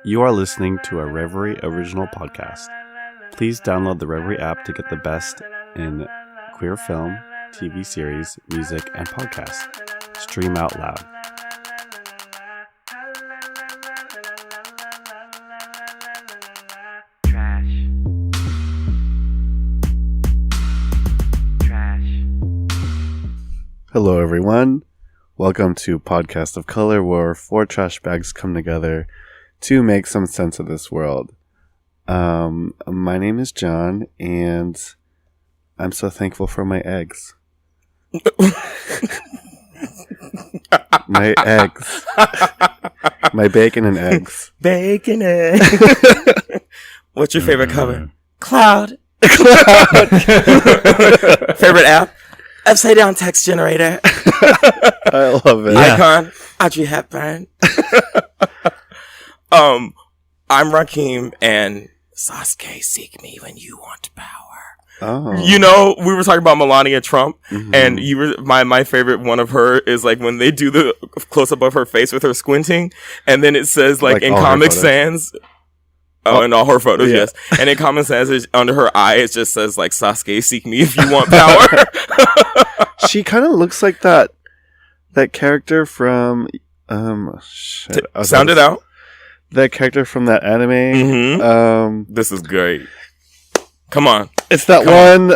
You are listening to a Reverie original podcast. Please download the Reverie app to get the best in queer film, TV series, music, and podcasts. Stream out loud. Hello, everyone. Welcome to Podcast of Color, where 4 trash bags come together to make some sense of this world. My name is John, and I'm so thankful for my eggs. My eggs. My bacon and eggs. Bacon and What's your favorite color? Cloud. Favorite app? Upside down text generator. I love it. Yeah. Icon. Audrey Hepburn. I'm Rakeem, and Sasuke, seek me when you want power. Oh. You know, we were talking about Melania Trump, and you were my favorite one of her is like when they do the close up of her face with her squinting, and then it says like in Comic Sans. Oh, in all her photos, yes. And in Comic Sans, under her eye, it just says like Sasuke, seek me if you want power. She kind of looks like that character from Sound It Out. That character from that anime. This is great. Come on. It's that one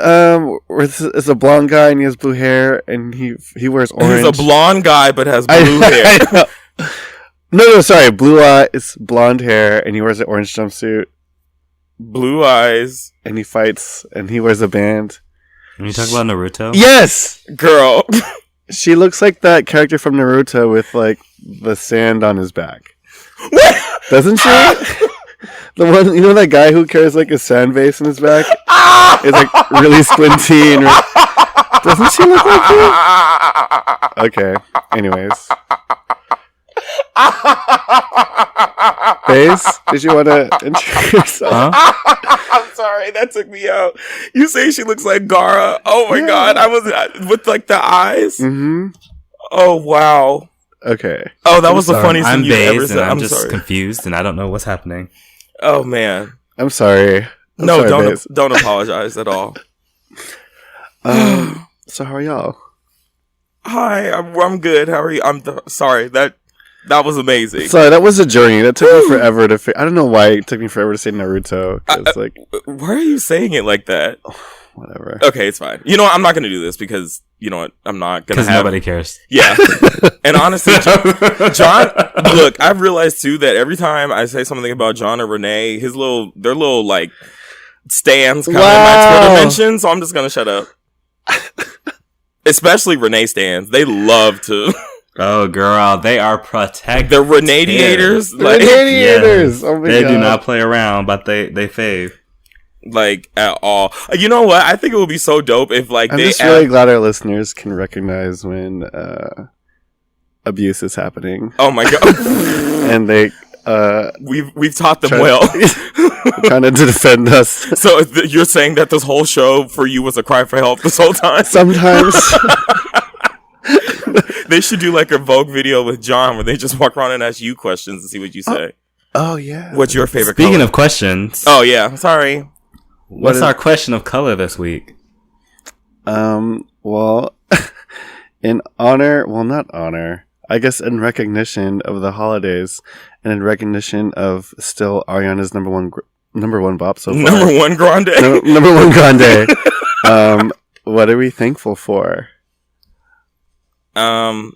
where it's a blonde guy and he has blue hair and he wears orange. He's a blonde guy but has blue hair. No, sorry. Blue eyes, blonde hair, and he wears an orange jumpsuit. Blue eyes. And he fights and he wears a band. When you talk about Naruto? Yes! Girl. She looks like that character from Naruto with like the sand on his back. Doesn't she? The one, you know, that guy who carries like a sand vase in his back is like really squinty and doesn't she look like that? Okay. Anyways, Baze, did you want to introduce yourself? I'm sorry, that took me out. You say she looks like Gara? Oh my god, I was with like the eyes. Oh wow. Okay. Oh, that was the funniest thing you ever said. I'm just confused and I don't know what's happening. Oh man. I'm sorry. Don't apologize at all. So how are y'all? Hi, I'm good. How are you? Sorry, that was amazing. Sorry, that was a journey. That took me forever to I don't know why it took me forever to say Naruto. Why are you saying it like that? Whatever. Okay, it's fine. You know what? I'm not going to do this because, you know what? I'm not going to Because nobody cares. Yeah. And honestly, John, look, I've realized too that every time I say something about John or Renee, their little like stands come in my Twitter mentions, so I'm just going to shut up. Especially Renee stands. They love to. Oh, girl, they are protected. They're Renadiators. Renadiators. Yeah. Oh my they God. do not play around, but they fave. Like at all. You know what? I think it would be so dope if like I'm just really glad our listeners can recognize when abuse is happening. Oh my God. And they we've taught them well. Trying to defend us. So you're saying that this whole show for you was a cry for help this whole time? Sometimes. They should do like a Vogue video with John where they just walk around and ask you questions and see what you say. Oh yeah. What's your favorite Speaking color? of questions. Oh yeah, sorry. What's our question of color this week? Well, in honor, well, not honor, I guess in recognition of the holidays and in recognition of still Ariana's number one bop so far. Number one grande. Number one grande. What are we thankful for? I'm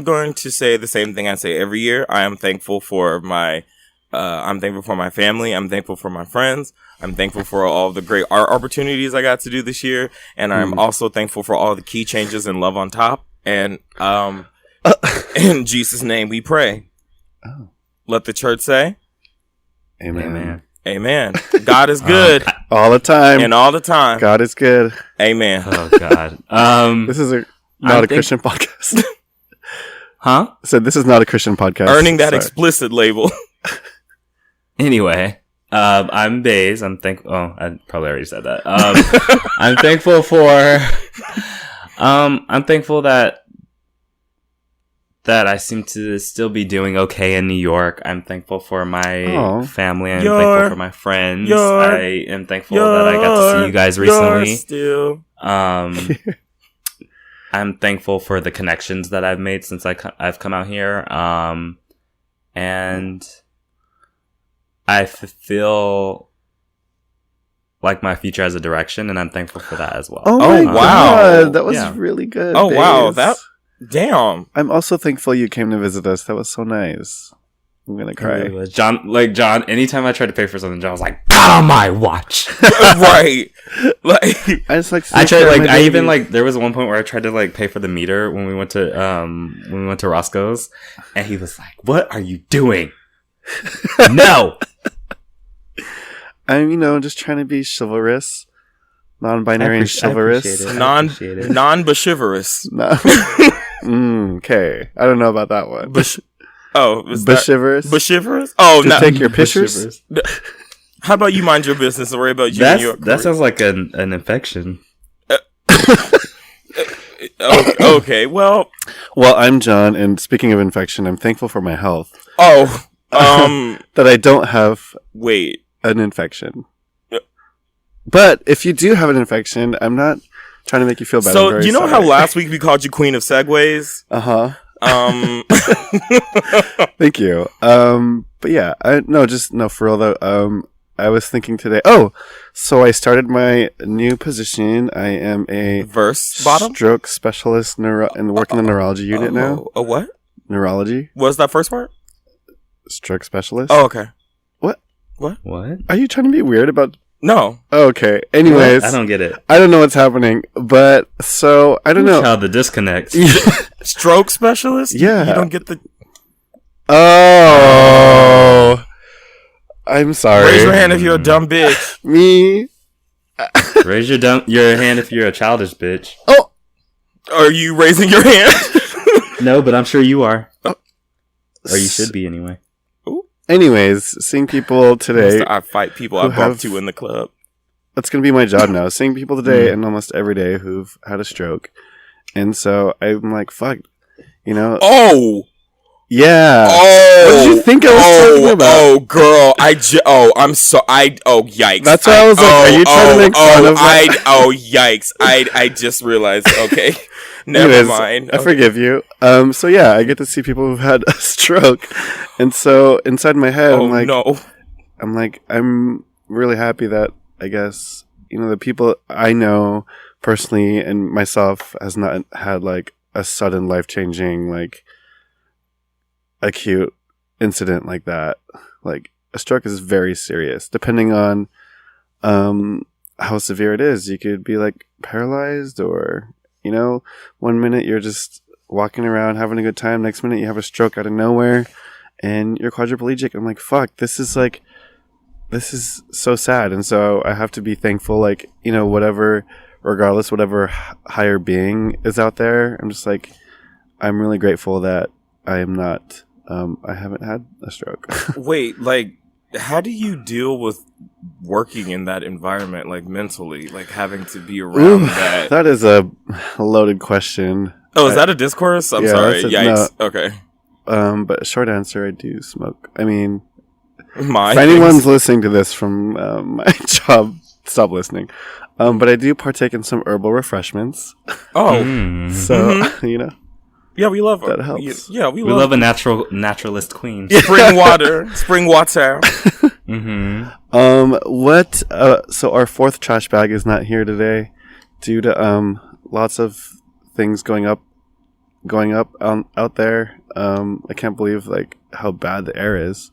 going to say the same thing I say every year. I am thankful for I'm thankful for my family. I'm thankful for my friends. I'm thankful for all the great art opportunities I got to do this year. And I'm also thankful for all the key changes in Love on Top. And in Jesus' name we pray. Oh. Let the church say, Amen. Amen. God is good. All the time. And all the time. God is good. Amen. Oh, God. This is not a Christian podcast. Huh? So this is not a Christian podcast. Earning that explicit label. Anyway, I'm Baze. Oh, I probably already said that. I'm thankful for, I'm thankful that that I seem to still be doing okay in New York. I'm thankful for my family. I'm York, thankful for my friends. York, I am thankful that I got to see you guys recently. Still. I'm thankful for the connections that I've made since I've come out here. And I feel like my future has a direction, and I'm thankful for that as well. Oh my wow. God, that was really good. Oh, Days. wow. Damn. I'm also thankful you came to visit us. That was so nice. I'm gonna cry. John, anytime I tried to pay for something, John was like, "Not on my watch." Right. Like, I just like. There was one point where I tried to pay for the meter when we went to Roscoe's, and he was like, "What are you doing?" No. I'm, just trying to be chivalrous, non-binary and chivalrous, non-chivalrous. Okay, I don't know about that one. Chivalrous? Chivalrous? Oh, to take your pictures. How about you mind your business and worry about you and your That sounds like an infection. Okay, well, I'm John, and speaking of infection, I'm thankful for my health. That I don't have. Wait. An infection. But if you do have an infection, I'm not trying to make you feel bad. So, you know how last week we called you Queen of Segways? Thank you. But yeah, for real though. I was thinking today. So I started my new position. I am a stroke specialist and working in the neurology unit now. A what? Neurology. What's that first part? Stroke specialist. Oh, okay. What? Are you trying to be weird about? No. Okay. Anyways, I don't get it. I don't know what's happening, but so I don't know how the disconnect. Stroke specialist? Yeah. You don't get the. Oh. I'm sorry. Raise your hand if you're a dumb bitch. Me. Raise your hand if you're a childish bitch. Oh. Are you raising your hand? No, but I'm sure you are. Or you should be anyway. Anyways, seeing people today. I fight people I bumped to in the club. That's going to be my job now. Seeing people today and almost every day who've had a stroke. And so I'm like, fuck. Oh! Yeah. Oh! What did you think I was talking about? Oh, girl. Yikes. That's why I was like, are you trying to make fun of that? Yikes. I just realized, okay. Never mind. I forgive you. So yeah, I get to see people who've had a stroke. And so inside my head, I'm really happy that I guess, the people I know personally and myself has not had a sudden life-changing, acute incident like that. A stroke is very serious. Depending on how severe it is, you could be paralyzed or, 1 minute you're just walking around having a good time. Next minute you have a stroke out of nowhere and you're quadriplegic. I'm like, fuck, this is so sad. And so I have to be thankful, regardless, whatever higher being is out there. I'm just I'm really grateful that I am not, I haven't had a stroke. Wait, how do you deal with working in that environment, mentally, having to be around that? That is a loaded question. Oh, is that a discourse? I'm sorry. Yikes. No. Okay. But short answer, I do smoke. I mean, if things. Anyone's listening to this from my job, stop listening. But I do partake in some herbal refreshments. Oh. So, Yeah, we love that helps. Yeah, we love a naturalist queen. Spring water. Mm-hmm. So our fourth trash bag is not here today due to lots of things going up out there. I can't believe how bad the air is.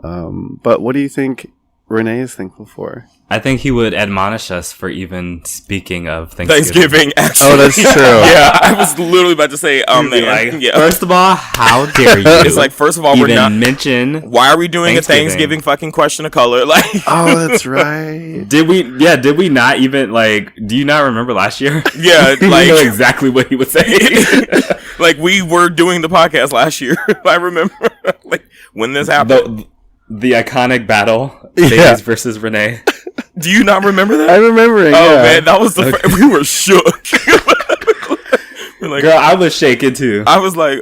But what do you think Renee is thankful for? I think he would admonish us for even speaking of Thanksgiving. Actually. Oh, that's true. Yeah, I was literally about to say, first of all, how dare you? It's first of all, we're not mention. Why are we doing a Thanksgiving fucking question of color? Oh, that's right. Did we not even do you not remember last year? Yeah, you know exactly what he would say. We were doing the podcast last year. I remember when this happened. The iconic battle, Davies versus Renee. Do you not remember that? I remember it. Oh man, that was we were shook. Like, girl, I was shaking too. I was like,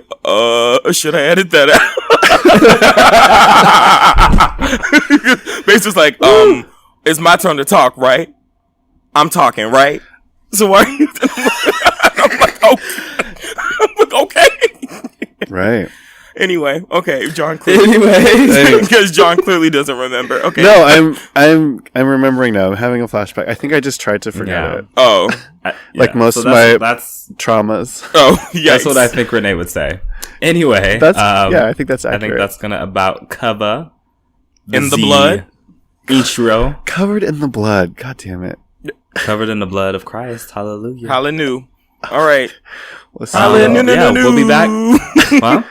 should I edit that out? Bass was like, it's my turn to talk, right? I'm talking, right? So why are you? I'm like, okay. Right. Anyway, okay, John. Clearly, because John clearly doesn't remember. Okay. No, I'm remembering now. I'm having a flashback. I think I just tried to forget it. Oh, like most so of my that's yikes. That's what I think Renee would say. Anyway, that's I think that's accurate. I think that's gonna about cover in the blood. Intro covered in the blood. God damn it. Covered in the blood of Christ. Hallelujah. Hallelujah. All right. Hallelujah. We'll be back. Huh?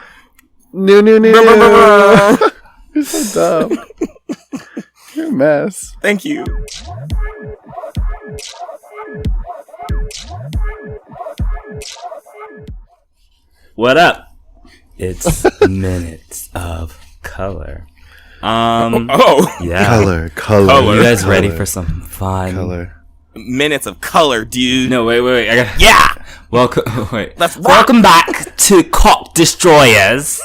No. You're so dumb. You're a mess. Thank you. What up? It's Minutes of Color. Yeah. Color. You guys ready for some fun? Color. Minutes of color, dude. No, wait. Yeah. Welcome back to Cock Destroyers.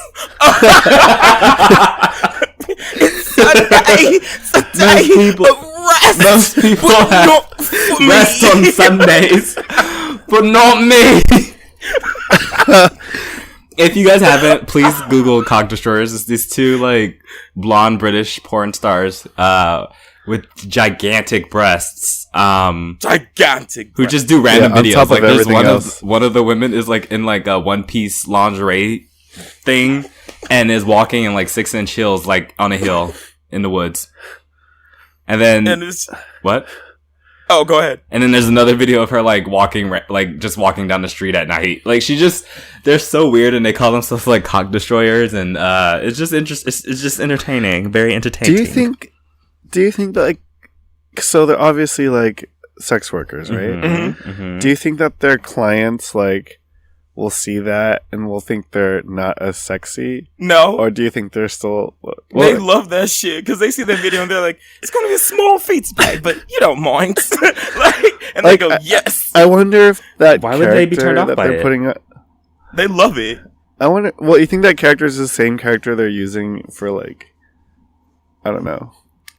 Most people have rest on Sundays, but not me. If you guys haven't, please Google Cock Destroyers. It's these two like blonde British porn stars with gigantic breasts. Who just do random videos. On top like of there's one of the women is like in like a one piece lingerie thing and is walking in like 6-inch heels like on a hill in the woods. And then what? Oh, go ahead. And then there's another video of her like walking, like just walking down the street at night. Like they're so weird, and they call themselves like cock destroyers, and it's just It's just entertaining, very entertaining. Do you think that like, so they're obviously like sex workers, right? Mm-hmm. Mm-hmm. Do you think that their clients like will see that and will think they're not as sexy? No. Or do you think they're still... They love that shit because they see that video and they're like, it's going to be a small feet bag, but you don't mind. And they go, yes. I wonder if that Why would they be turned off by it? Putting up... They love it. I wonder... Well, you think that character is the same character they're using for like... I don't know.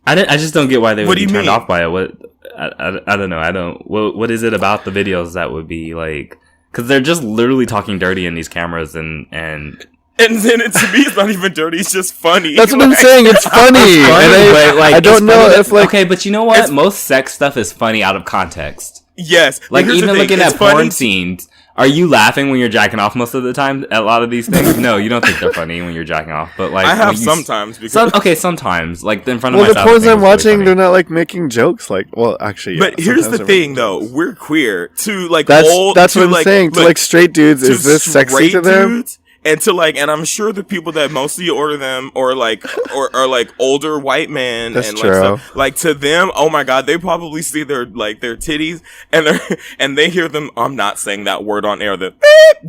I just don't get why they would be turned mean? off by it. What I don't know. What is it about the videos that would be like? Because they're just literally talking dirty in these cameras, and then to me, it's not even dirty. It's just funny. That's what I'm saying. It's funny. I don't know if like... Okay, but you know what? Most sex stuff is funny out of context. Yes. Like, even looking at porn scenes, are you laughing when you're jacking off most of the time at a lot of these things? No, you don't think they're funny when you're jacking off. But like, I have sometimes. Sometimes. Like, in front of the porns I'm watching, they're not like making jokes. Like, well, actually, yeah. But here's the thing, though. We're queer. To like, that's what I'm saying. To like straight dudes, is this sexy to them? Dudes, and to like, and I'm sure the people that mostly order them, or like, or like older white men, that's and true. like stuff, like to them, oh my god, they probably see their titties, and they hear them. I'm not saying that word on air. The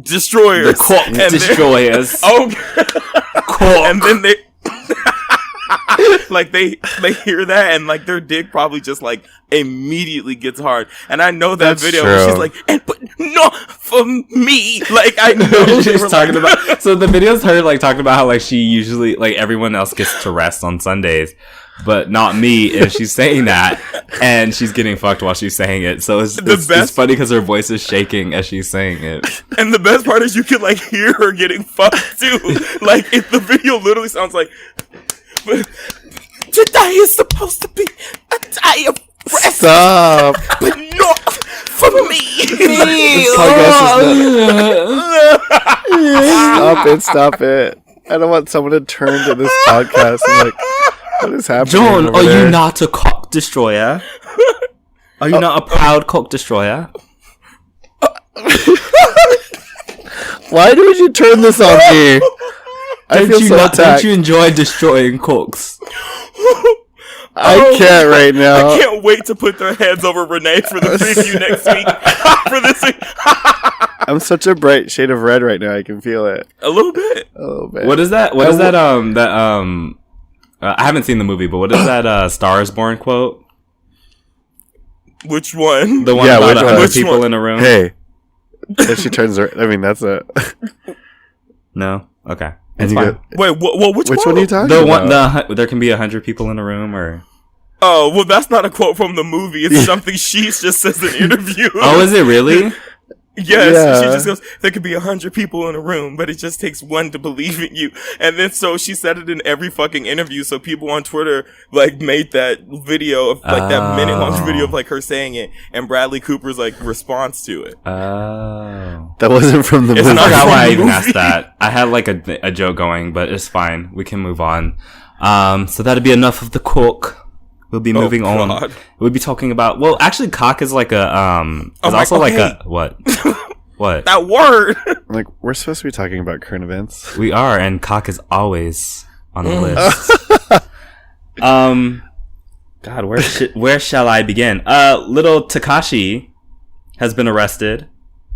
destroyers, the cock destroyers. And then they. Like they hear that and like their dick probably just like immediately gets hard. And I know that video where she's like, but not for me. Like I know she's talking about. So the video's her like talking about how like she usually like everyone else gets to rest on Sundays, but not me. And she's saying that, and she's getting fucked while she's saying it. So it's funny because her voice is shaking as she's saying it. And the best part is you can like hear her getting fucked too. Like if the video literally sounds like. Today is supposed to be a day of rest. Stop. But not for me. Stop it. I don't want someone to turn to this podcast and like, what is happening? John, are you not a cock destroyer? Are you not a proud cock destroyer? Why would you turn this on me? I feel so attacked. Don't you enjoy destroying cooks? I can't right now. I can't wait to put their heads over Renee for the preview next week. For this week. I'm such a bright shade of red right now. I can feel it. A little bit. What is that? What is that? I haven't seen the movie, but what is that? Star is Born quote. Which one? The one about 100 people in a room. Hey, If she turns her, I mean, that's a. No. Okay. And It's you fine. go, Wait, which one are you talking The about? one, there can be 100 people in a room, or Oh, well, that's not a quote from the movie. It's something she just says in an interview. oh, is it really? Yes, Yeah. she just goes, there could be 100 people in a room, but it just takes one to believe in you. And then so she said it in every fucking interview, so people on Twitter, like, made that video of, like, that minute-long video of, like, her saying it, and Bradley Cooper's, like, response to it. Oh, That wasn't from the It's I movie. not forgot from why I the even movie. asked that. I had like a joke going, but it's fine. We can move on. So that'd be enough of the cook. We'll be moving on. God. We'll be talking about. Well, actually, cock is like a It's also like a what? What? That word! Like, we're supposed to be talking about current events. We are, and cock is always on the list. God, where shall I begin? Little Takashi has been arrested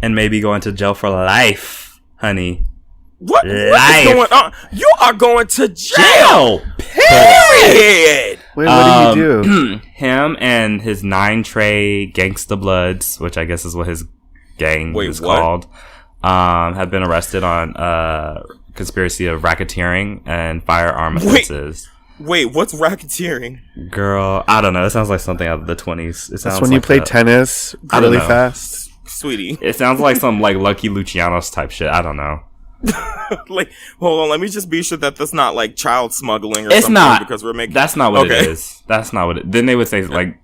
and may be going to jail for life, honey. What is Life. going on? You are going to jail! Period! Wait, what did you do? Him and his 9 Tray Gangsta Bloods, which I guess is what his gang Wait, is what? called, have been arrested on conspiracy of racketeering and firearm offenses. Wait, what's racketeering? Girl, I don't know. It sounds like something out of the 20s. It sounds That's when you like play tennis I don't really know. fast. Sweetie. It sounds like some like Lucky Luciano's type shit. I don't know. Like, hold on, let me just be sure that that's not like child smuggling or It's something not. because we're making That's not what Okay. it is. That's not what it. Then they would say like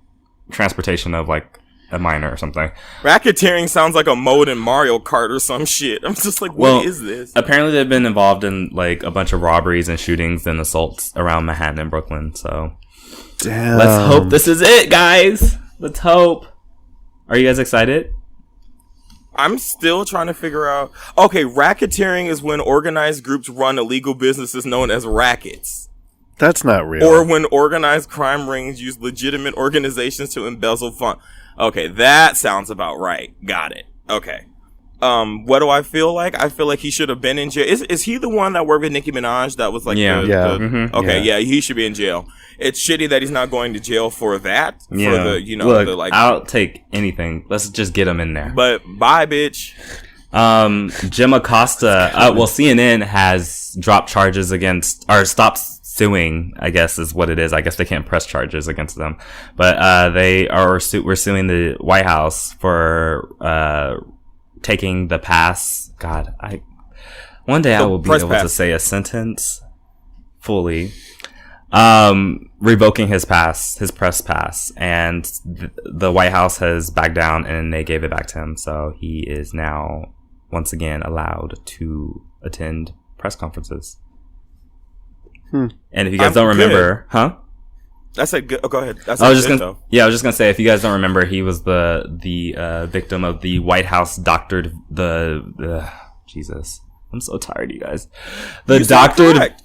transportation of like a minor or something. Racketeering sounds like a mode in Mario Kart or some shit. I'm just like, what is this? Apparently, they've been involved in like a bunch of robberies and shootings and assaults around Manhattan and Brooklyn. So Damn. let's hope this is it, guys. Let's hope. Are you guys excited? I'm still trying to figure out. Okay, racketeering is when organized groups run illegal businesses known as rackets. That's not real. Or when organized crime rings use legitimate organizations to embezzle funds. Okay, that sounds about right. Got it. Okay. What do I feel like? I feel like he should have been in jail. Is he the one that worked with Nicki Minaj? That was like, Yeah. Okay, yeah, he should be in jail. It's shitty that he's not going to jail for that. Yeah. For the, you know, Look, the like. I'll take anything. Let's just get him in there. But bye, bitch. Jim Acosta. Well, CNN has dropped charges against or stopped suing. I guess is what it is. I guess they can't press charges against them, but they are we're suing the White House for taking the pass. God, one day I will be press able pass. to say a sentence fully. Revoking his press pass, and the White House has backed down and they gave it back to him. So he is now once again allowed to attend press conferences. And if you guys don't remember, huh? That's a good. Oh, go ahead. That's I was good, just gonna say, if you guys don't remember, he was the victim of the White House doctored Jesus. I'm so tired, you guys. The You sound correct.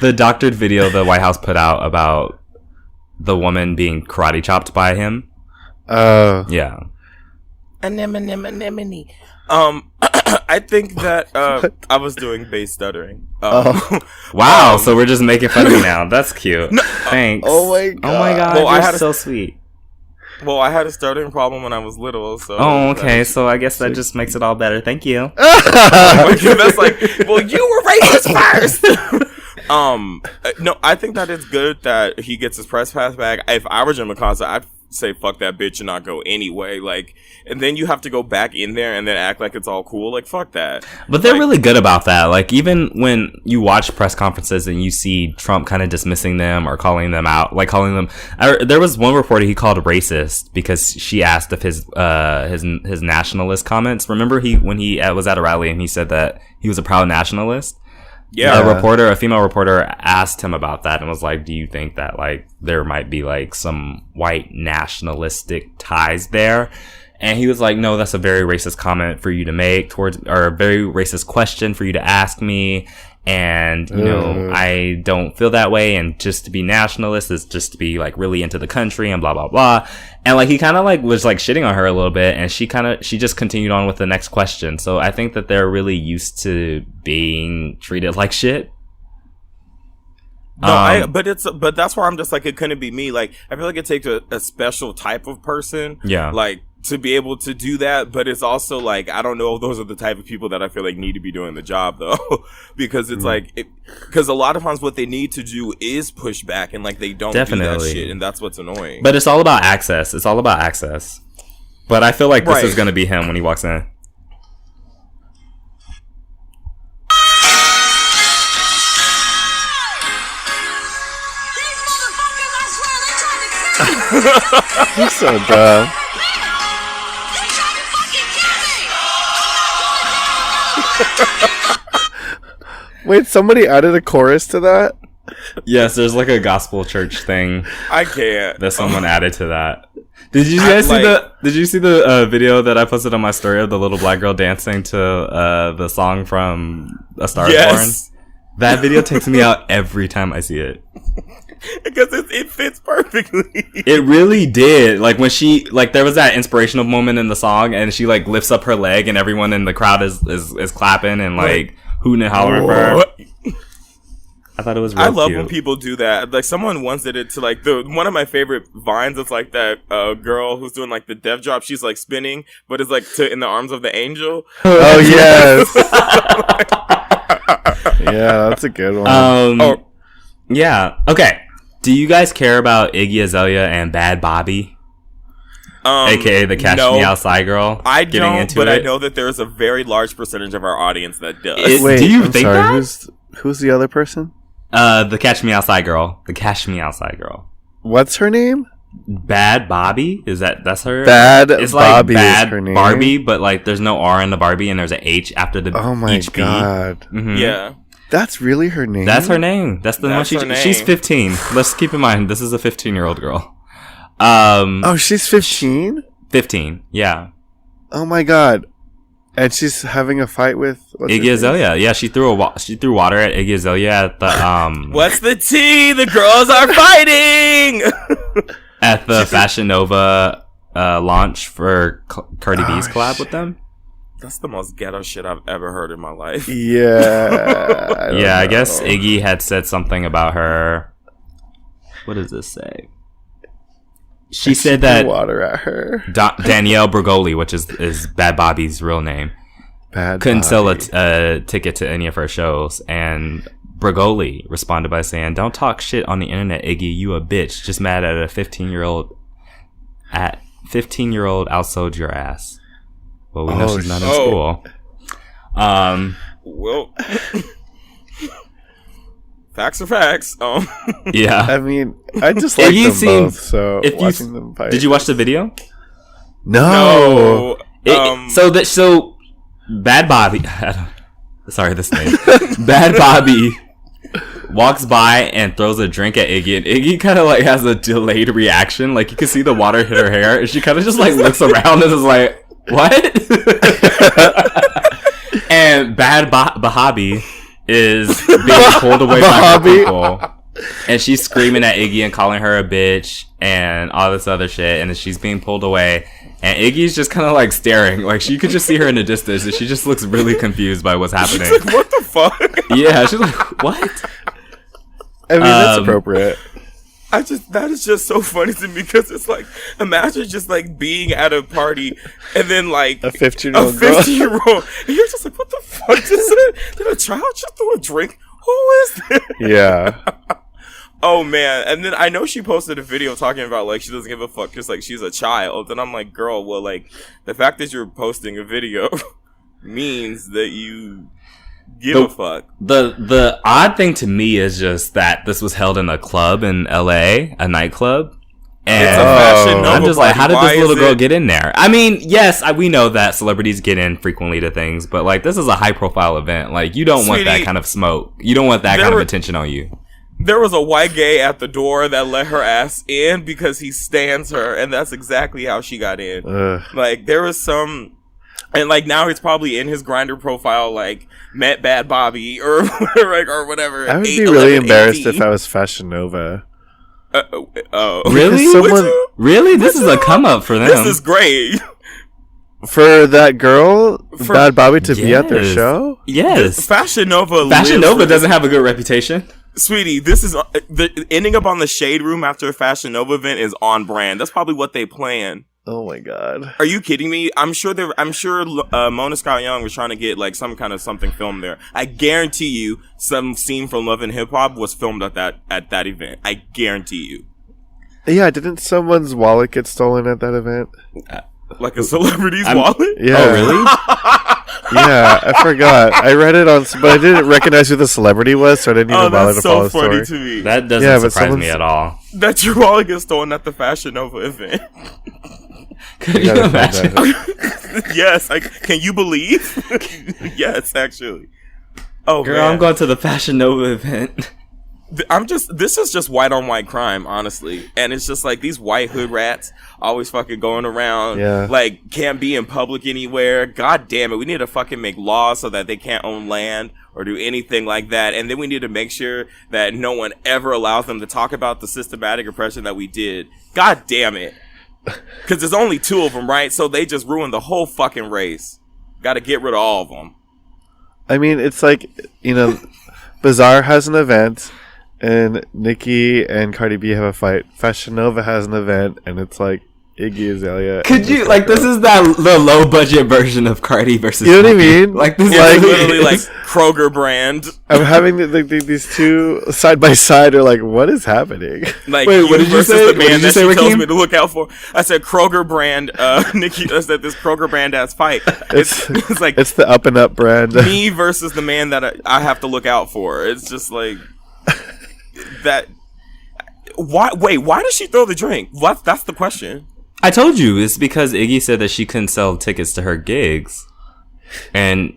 the doctored video the White House put out about the woman being karate chopped by him. Yeah. Anemone. I think that I was doing bass stuttering. Wow. So we're just making fun of me now. That's cute. Thanks. Oh my god. Oh my god. Well, You're I had so sweet. Well, I had a stuttering problem when I was little, so. Oh, okay. So I guess that just makes it all better. Thank you. That's like, well, you were racist first. No, I think that it's good that he gets his press pass back. If I were Jim Acosta, I'd say fuck that bitch and not go anyway. Like, and then you have to go back in there and then act like it's all cool. Like, fuck that. But they're really good about that. Like, even when you watch press conferences and you see Trump kind of dismissing them or calling them out, like calling them, there was one reporter he called racist because she asked if his nationalist comments. Remember when he was at a rally and he said that he was a proud nationalist? Yeah. A female reporter asked him about that and was like, do you think that like there might be like some white nationalistic ties there? And he was like, no, that's a very racist comment for you to make or a very racist question for you to ask me. And, you know, I don't feel that way. And just to be nationalist is just to be like really into the country and blah, blah, blah. And like, he kind of like was like shitting on her a little bit. And she just continued on with the next question. So I think that they're really used to being treated like shit. No, but that's where I'm just like, it couldn't be me. Like, I feel like it takes a special type of person, like, to be able to do that. But it's also like, I don't know if those are the type of people that I feel like need to be doing the job though, because it's like, because a lot of times what they need to do is push back, and like they don't do that shit, and that's what's annoying. But it's all about access. It's all about access. But I feel like this is gonna be him when he walks in. He's so dumb. Wait, somebody added a chorus to that? Yes, there's like a gospel church thing. I can't. That someone added to that. Did you guys see the video that I posted on my story of the little black girl dancing to the song from A Star Is Born? That video takes me out every time I see it. Because it fits perfectly. It really did. Like when she, like, there was that inspirational moment in the song, and she like lifts up her leg, and everyone in the crowd is clapping and like hooting and hollering for her. I thought it was real I love cute. when people do that. Like, someone once did it to like one of my favorite vines. It's like that girl who's doing like the dev drop. She's like spinning, but it's like in the arms of the angel. Oh yes. Yeah, that's a good one. Yeah. Okay. Do you guys care about Iggy Azalea and Bhad Bhabie? AKA the Catch Me Outside girl? I don't, but I know that there's a very large percentage of our audience that does. Wait, do you think that? Who's the other person? The Catch Me Outside girl. The Catch Me Outside girl. What's her name? Bhad Bhabie? That's her? Bhad It's like Bhabie Bhad is her name. Barbie, but like there's no R in the Barbie and there's an H after the Oh my each B. god. Mm-hmm. Yeah. That's really her name? That's her name. That's the one she's 15. Let's keep in mind, this is a 15-year-old girl. Oh, she's 15? 15, yeah. Oh my god. And she's having a fight with Iggy Azalea. Yeah, she threw water at Iggy Azalea at the What's the tea? The girls are fighting at the Fashion Nova launch for Cardi B's collab with them. That's the most ghetto shit I've ever heard in my life. Yeah. I guess Iggy had said something about her. What does this say? She said that water at her. Danielle Bregoli, which is Bhad Bhabie's real name, couldn't sell a ticket to any of her shows, and Bregoli responded by saying, "Don't talk shit on the internet, Iggy. You a bitch. Just mad at a 15-year-old. At 15-year-old outsold your ass." Well, we know she's not in school. Well, facts are facts. Yeah. I mean, I just like them both, so watching them fight. Did you watch the video? No. So Bhad Bhabie. Sorry, this name. Bhad Bhabie walks by and throws a drink at Iggy, and Iggy kind of like has a delayed reaction. Like you can see the water hit her hair, and she kind of just like looks around and is like, "What?" And Bhad Bhabie is being pulled away by her people, and she's screaming at Iggy and calling her a bitch and all this other shit, and she's being pulled away, and Iggy's just kind of like staring, like she could just see her in the distance, and she just looks really confused by what's happening. She's like, what the fuck? Yeah, she's like, what? I mean, that's appropriate. That is just so funny to me, because it's like, imagine just like being at a party and then like a 15-year-old and you're just like, what the fuck? Did a child just throw a drink? Who is this? Yeah. Oh man. And then I know she posted a video talking about like she doesn't give a fuck because like she's a child, and I'm like, girl, well, like the fact that you're posting a video means that you give a fuck. The odd thing to me is just that this was held in a club in LA, a nightclub. And it's a Fashion Nova I'm just like, how did party. this little girl get in there? I mean, yes, we know that celebrities get in frequently to things, but like this is a high profile event. Like you don't want that kind of smoke. You don't want that kind of attention on you. There was a white gay at the door that let her ass in because he stands her, and that's exactly how she got in. Like there was some, and like now he's probably in his Grindr profile, like met Bhad Bhabie or like or whatever. I would be really embarrassed if I was Fashion Nova. Really? Really? This is a come up for them. This is great. For that girl, Bhad Bhabie, to be at their show? Yes. Fashion Nova doesn't have a good reputation. Sweetie, this is ending up on the Shade Room after a Fashion Nova event is on brand. That's probably what they plan. Oh my god. Are you kidding me? I'm sure Mona Scott Young was trying to get like some kind of something filmed there. I guarantee you some scene from Love and Hip Hop was filmed at that event. I guarantee you. Yeah, didn't someone's wallet get stolen at that event? Like a celebrity's wallet? Yeah. Oh, really? Yeah, I forgot. I read it but I didn't recognize who the celebrity was, so I didn't even bother to follow the story. That's so funny to me. That doesn't surprise me at all. That your wallet gets stolen at the Fashion Nova event. Could you imagine? Yes. Can you believe? Yes, actually. Oh, girl, man. I'm going to the Fashion Nova event. This is just white on white crime, honestly. And it's just like these white hood rats always fucking going around. Yeah. Like, can't be in public anywhere. God damn it. We need to fucking make laws so that they can't own land or do anything like that. And then we need to make sure that no one ever allows them to talk about the systematic oppression that we did. God damn it. Because there's only 2 of them, right? So they just ruined the whole fucking race. Got to get rid of all of them. I mean, it's like, Bazaar has an event, and Nicki and Cardi B have a fight. Fashion Nova has an event, and it's like Iggy Azalea. Could you this is the low budget version of Cardi versus? You know what I Nicki. mean? Like this, It's is literally like Kroger brand. I'm having these 2 side by side. Are like, what is happening? Like, wait, what did you versus say? The What man did you that say, she tells Rakeem? me to look out for. I said Kroger brand. Nikki said this Kroger brand ass fight. It's like It's the Up and Up brand. me versus the man that I have to look out for. It's just like that. Why? Wait, why did she throw the drink? That's the question. I told you it's because Iggy said that she couldn't sell tickets to her gigs, and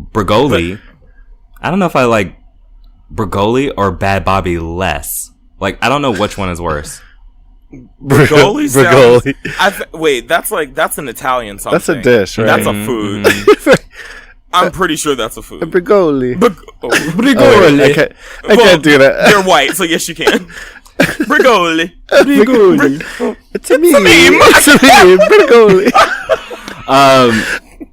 Brigoli. I don't know if I like Brigoli or Bhad Bhabie less. Like, I don't know which one is worse. Brigoli sounds. Brigoli. Wait, that's an Italian something. That's a dish, right? That's a food. I'm pretty sure that's a food. Brigoli. Brigoli. Oh, wait, I can't do that. You're white, so yes, you can. Brigoli. Brigoli. It's a meme. It's a meme. Brigoli.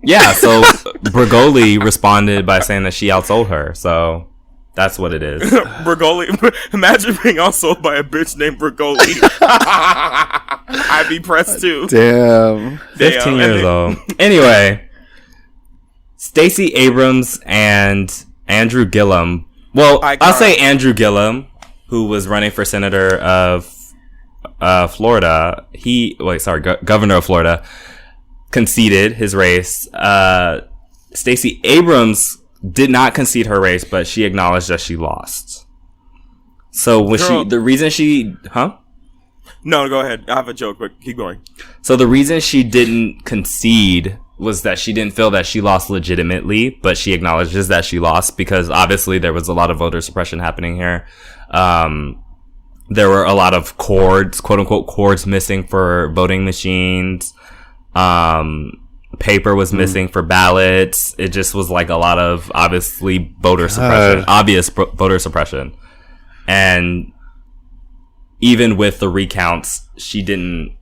Yeah, so Brigoli responded by saying that she outsold her. So that's what it is. Brigoli. Imagine being outsold by a bitch named Brigoli. I'd be pressed too. Damn. 15 years old. Anyway, Stacey Abrams and Andrew Gillum. Well, I'll say Andrew Gillum, who was running for senator of Florida. Governor of Florida, conceded his race. Stacey Abrams did not concede her race, but she acknowledged that she lost. So No, go ahead. I have a joke, but keep going. So the reason she didn't concede was that she didn't feel that she lost legitimately, but she acknowledges that she lost because obviously there was a lot of voter suppression happening here. There were a lot of cords, quote unquote cords, missing for voting machines. Paper was missing for ballots. It just was like a lot of obvious voter suppression. And even with the recounts, she didn't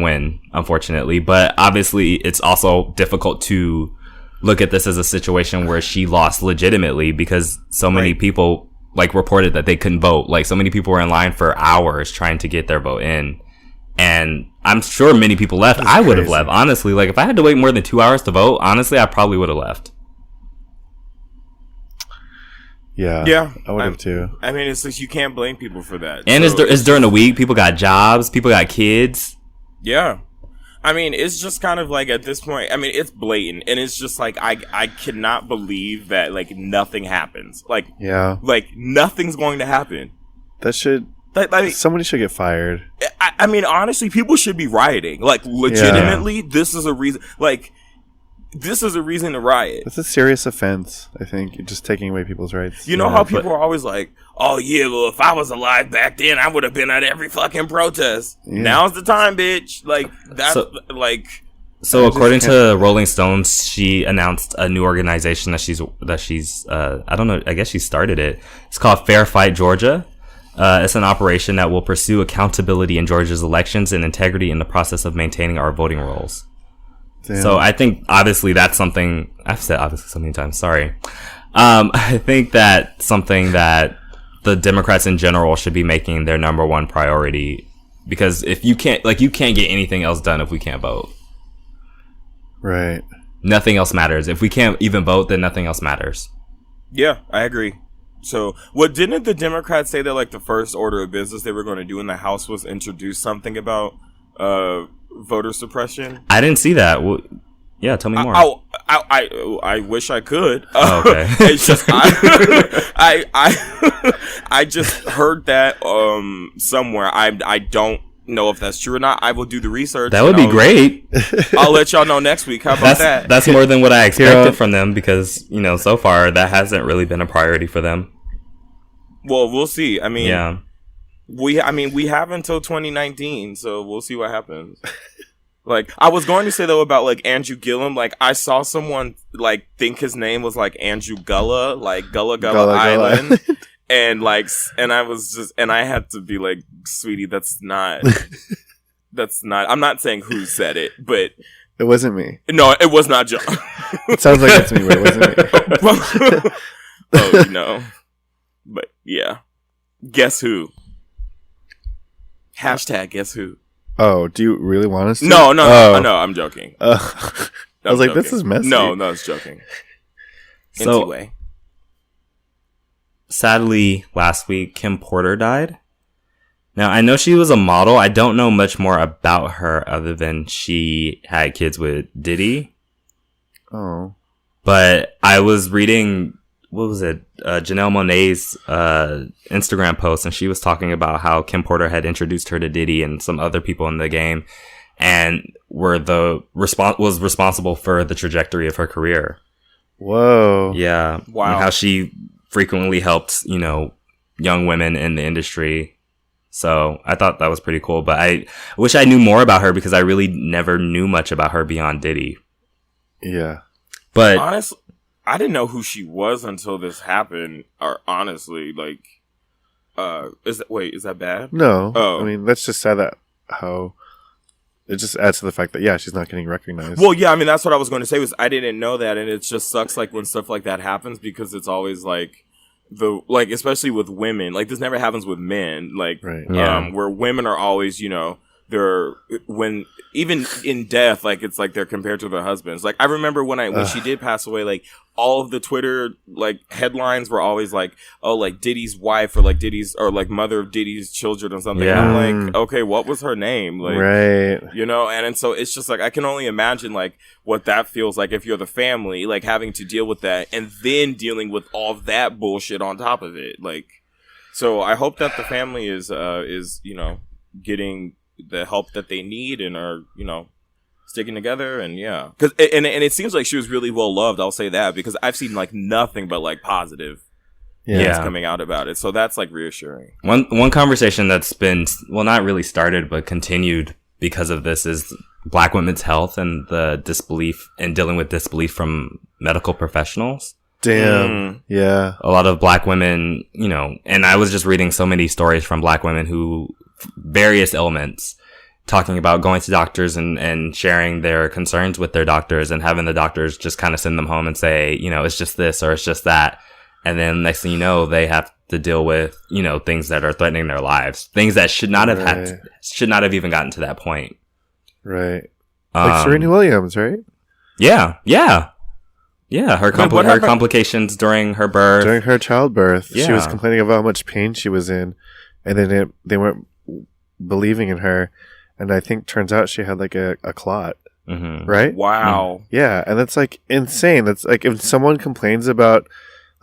win, unfortunately. But obviously it's also difficult to look at this as a situation where she lost legitimately because so many people reported that they couldn't vote. Like, so many people were in line for hours trying to get their vote in. And I'm sure many people left. I would have left, honestly. Like, if I had to wait more than 2 hours to vote, honestly, I probably would have left. Yeah, I would have too. I mean, it's like you can't blame people for that. And it's during the week. People got jobs. People got kids. Yeah. I mean, it's just kind of like at this point, I mean, it's blatant. And it's just like, I cannot believe that, nothing happens. Like, nothing's going to happen. That should... somebody should get fired. I mean, honestly, people should be rioting. Like, legitimately, this is a reason. Like, this is a reason to riot. It's a serious offense, I think. You're just taking away people's rights. You know how people are always like, oh, yeah, well, if I was alive back then, I would have been at every fucking protest. Yeah. Now's the time, bitch. Like, that's, So according to Rolling Stones, she announced a new organization that she's I don't know, I guess she started it. It's called Fair Fight Georgia. It's an operation that will pursue accountability in Georgia's elections and integrity in the process of maintaining our voting rolls. Damn. So I think obviously that's something I've said obviously so many times. Sorry. I think that something that the Democrats in general should be making their number one priority, because if you can't get anything else done if we can't vote. Right. Nothing else matters. If we can't even vote, then nothing else matters. Yeah, I agree. So, what didn't the Democrats say that like the first order of business they were going to do in the House was introduce something about voter suppression? I didn't see that. Well, yeah, tell me more. I wish I could. Oh, okay. It's just I just heard that somewhere. I don't know if that's true or not. I will do the research. That would be great. I'll let y'all know next week. How about that? That's more than what I expected from them, because so far that hasn't really been a priority for them. Well, we'll see. I mean, yeah. We have until 2019, so we'll see what happens. Like, I was going to say, though, about, like, Andrew Gillum. Like, I saw someone, like, think his name was, like, Andrew Gullah, like, Gullah Island. And, like, and I was just, and I had to be like, sweetie, that's not, I'm not saying who said it, but. It wasn't me. No, it was not John. It sounds like it's me, but it wasn't me. Oh, no. But, yeah. Guess who? Hashtag guess who? Oh, do you really want us to? No, I'm joking. I was like, this is messy. No, it's joking. So, anyway. Sadly, last week, Kim Porter died. Now, I know she was a model. I don't know much more about her other than she had kids with Diddy. Oh. But I was reading, what was it? Janelle Monáe's Instagram post, and she was talking about how Kim Porter had introduced her to Diddy and some other people in the game, and was responsible for the trajectory of her career. Whoa. Yeah. Wow. And how she frequently helped, young women in the industry. So I thought that was pretty cool, but I wish I knew more about her because I really never knew much about her beyond Diddy. Yeah. But honestly, I didn't know who she was until this happened. Or honestly, like, is that bad? No. Oh. I mean, that's just sad that how it just adds to the fact that, yeah, she's not getting recognized. Well, yeah, I mean, that's what I was going to say was I didn't know that. And it just sucks like when stuff like that happens because it's always like especially with women, like this never happens with men, like, right. Yeah. Where women are always, when even in death, like it's like they're compared to their husbands. Like I remember when she did pass away, like all of the Twitter like headlines were always like, oh, like Diddy's wife or like Diddy's or like mother of Diddy's children or something. Yeah. And I'm like, okay, what was her name? Like, right. And so it's just like I can only imagine like what that feels like if you're the family, like having to deal with that and then dealing with all that bullshit on top of it. Like, so I hope that the family is getting the help that they need and are, sticking together. And yeah, because and it seems like she was really well loved. I'll say that because I've seen like nothing but like positive things coming out about it. So that's like reassuring. One conversation that's been, well, not really started, but continued because of this is Black women's health and the disbelief and dealing with disbelief from medical professionals. Damn. Yeah. A lot of Black women, and I was just reading so many stories from Black women who various ailments, talking about going to doctors and sharing their concerns with their doctors and having the doctors just kind of send them home and say, it's just this or it's just that. And then next thing you know, they have to deal with, things that are threatening their lives, things that should not have even gotten to that point. Right. Like Serena Williams, right? Yeah. Yeah. Yeah. Her complications during her birth. During her childbirth. Yeah. She was complaining about how much pain she was in. And then they weren't believing in her. And I think turns out she had like a clot. Mm-hmm. Right? Wow. Yeah. And that's like insane. That's like if someone complains about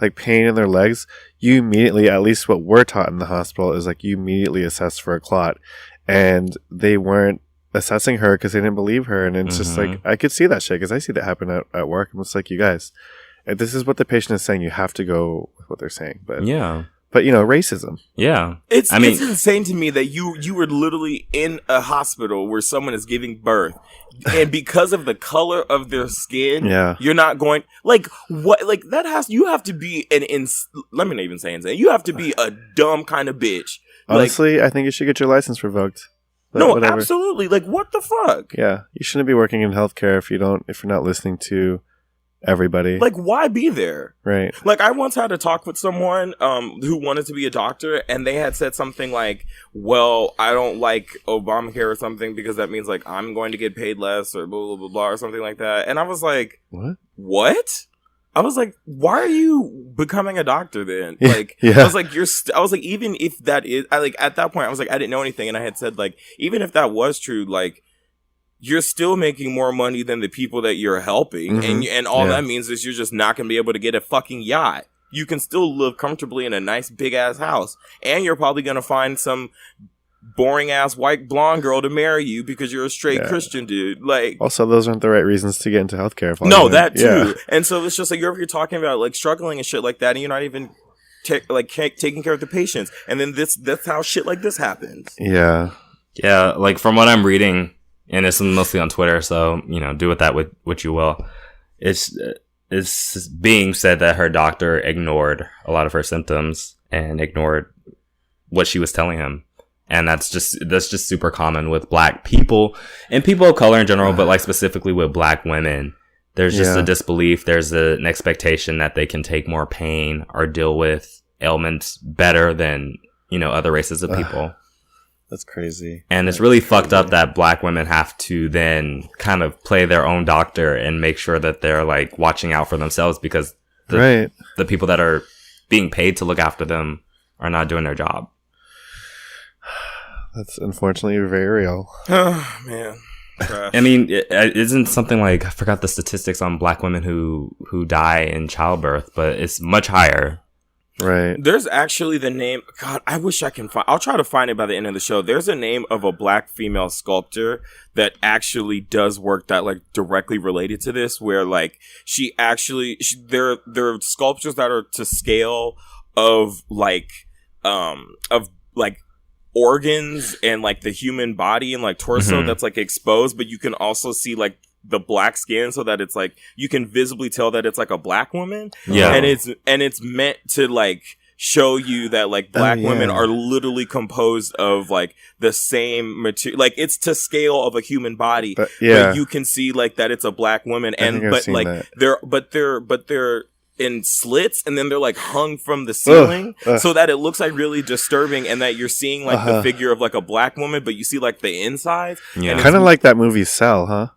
like pain in their legs, you immediately, at least what we're taught in the hospital is like you immediately assess for a clot. And they weren't assessing her because they didn't believe her. And it's just like, I could see that shit because I see that happen at work. And it's like, you guys, if this is what the patient is saying, you have to go with what they're saying. But yeah. But racism. Yeah. It's insane to me that you were literally in a hospital where someone is giving birth. And because of the color of their skin, you're not going like what like that has you have to be let me not even say insane. You have to be a dumb kind of bitch. Honestly, I think you should get your license revoked. No, whatever. Absolutely. Like what the fuck? Yeah. You shouldn't be working in healthcare if you're not listening to everybody. Like, why be there? Right. Like, I once had a talk with someone who wanted to be a doctor, and they had said something like, well, I don't like Obamacare or something because that means, like, I'm going to get paid less or blah, blah, blah, blah, or something like that. And I was like, What? I was like, why are you becoming a doctor then? Like, yeah. I was like, I was like, even if that is, at that point, I was like, I didn't know anything. And I had said, like, even if that was true, like, you're still making more money than the people that you're helping. Mm-hmm. And all that means is you're just not going to be able to get a fucking yacht. You can still live comfortably in a nice big ass house. And you're probably going to find some boring ass white blonde girl to marry you because you're a straight Christian dude. Like, also, those aren't the right reasons to get into healthcare. No, that too. Yeah. And so it's just like you're talking about like struggling and shit like that, and you're not even taking care of the patients. And then that's how shit like this happens. Yeah. Like from what I'm reading, and it's mostly on Twitter, so do with that what you will. It's being said that her doctor ignored a lot of her symptoms and ignored what she was telling him. And that's just super common with black people and people of color in general, but like specifically with black women. There's just a disbelief. There's an expectation that they can take more pain or deal with ailments better than, other races of people. That's crazy. And it's really fucked up that black women have to then kind of play their own doctor and make sure that they're like watching out for themselves because the people that are being paid to look after them are not doing their job. That's unfortunately very real. Oh, man. Trash. I mean, isn't something like, I forgot the statistics on black women who die in childbirth, but it's much higher. Right. There's actually the name, God, I wish I can find, I'll try to find it by the end of the show. There's a name of a black female sculptor that actually does work that like directly related to this, where like there are sculptures that are to scale of organs and like the human body and like torso that's like exposed, but you can also see like the black skin so that it's like you can visibly tell that it's like a black woman. Yeah. And it's meant to like show you that like black women are literally composed of like the same material, like it's to scale of a human body, but you can see like that it's a black woman, and but like they're in slits, and then they're like hung from the ceiling so that it looks like really disturbing, and that you're seeing like the figure of like a black woman, but you see like the insides. Yeah. Kind of like that movie Cell, huh?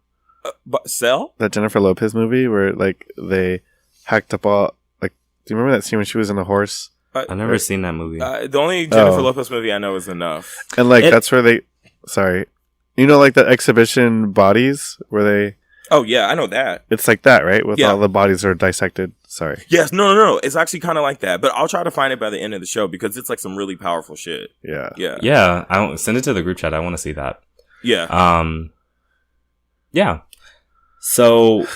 Cell? That Jennifer Lopez movie where like they hacked up all, like, do you remember that scene when she was in a horse? I've never seen that movie. The only Jennifer Lopez movie I know is Enough. And like that's where they, like that exhibition Bodies where they. Oh yeah, I know that. It's like that, right? With all the bodies are dissected. Sorry. Yes, no. It's actually kind of like that, but I'll try to find it by the end of the show because it's like some really powerful shit. Yeah. I send it to the group chat. I want to see that. Yeah. Yeah. So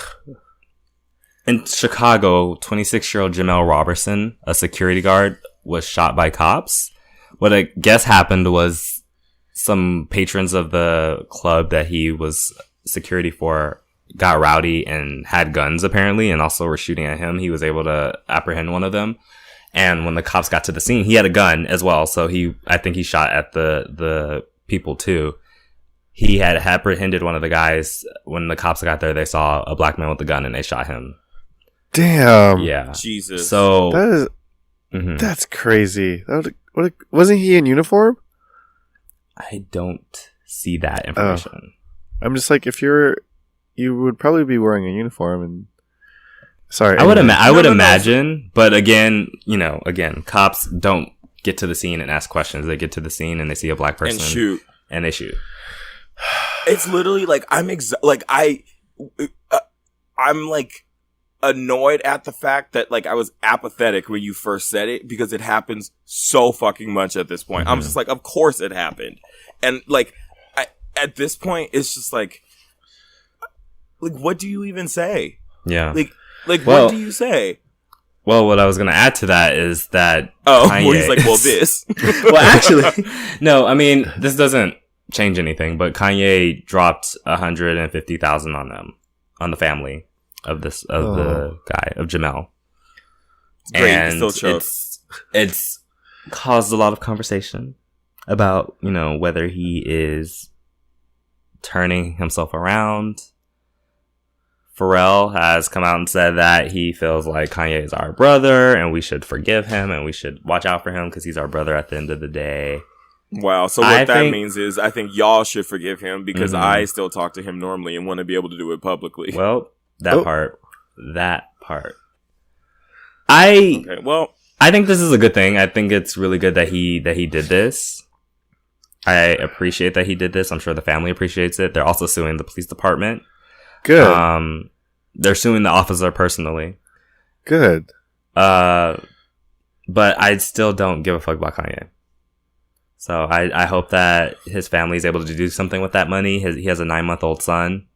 in Chicago, 26-year-old Jamel Robertson, a security guard, was shot by cops. What I guess happened was some patrons of the club that he was security for got rowdy and had guns apparently, and also were shooting at him. He was able to apprehend one of them. And when the cops got to the scene, he had a gun as well. So I think he shot at the people too. He had apprehended one of the guys. When the cops got there, they saw a black man with a gun and they shot him. Damn. Yeah. Jesus. So that's crazy. Wasn't he in uniform? I don't see that information. I'm just like, you would probably be wearing a uniform and. Sorry. I would imagine, but again, cops don't get to the scene and ask questions. They get to the scene and they see a black person and they shoot. It's literally like I'm like annoyed at the fact that like I was apathetic when you first said it, because it happens so fucking much at this point. I'm just like, of course it happened, and like at this point it's just like what do you even say? Yeah. What do you say? Well, what I was going to add to that is that he's like, this. Well, actually, no, I mean, this doesn't change anything, but Kanye dropped $150,000 on the family of the guy, of Jamel. Great, and still choke. It's caused a lot of conversation about, whether he is turning himself around Pharrell has come out and said that he feels like Kanye is our brother and we should forgive him and we should watch out for him because he's our brother at the end of the day. Wow. So what that means is I think y'all should forgive him because I still talk to him normally and want to be able to do it publicly. Well, that part. I think this is a good thing. I think it's really good that he did this. I appreciate that he did this. I'm sure the family appreciates it. They're also suing the police department. Good. They're suing the officer personally. Good. But I still don't give a fuck about Kanye. So I hope that his family is able to do something with that money. He has a 9-month-old son.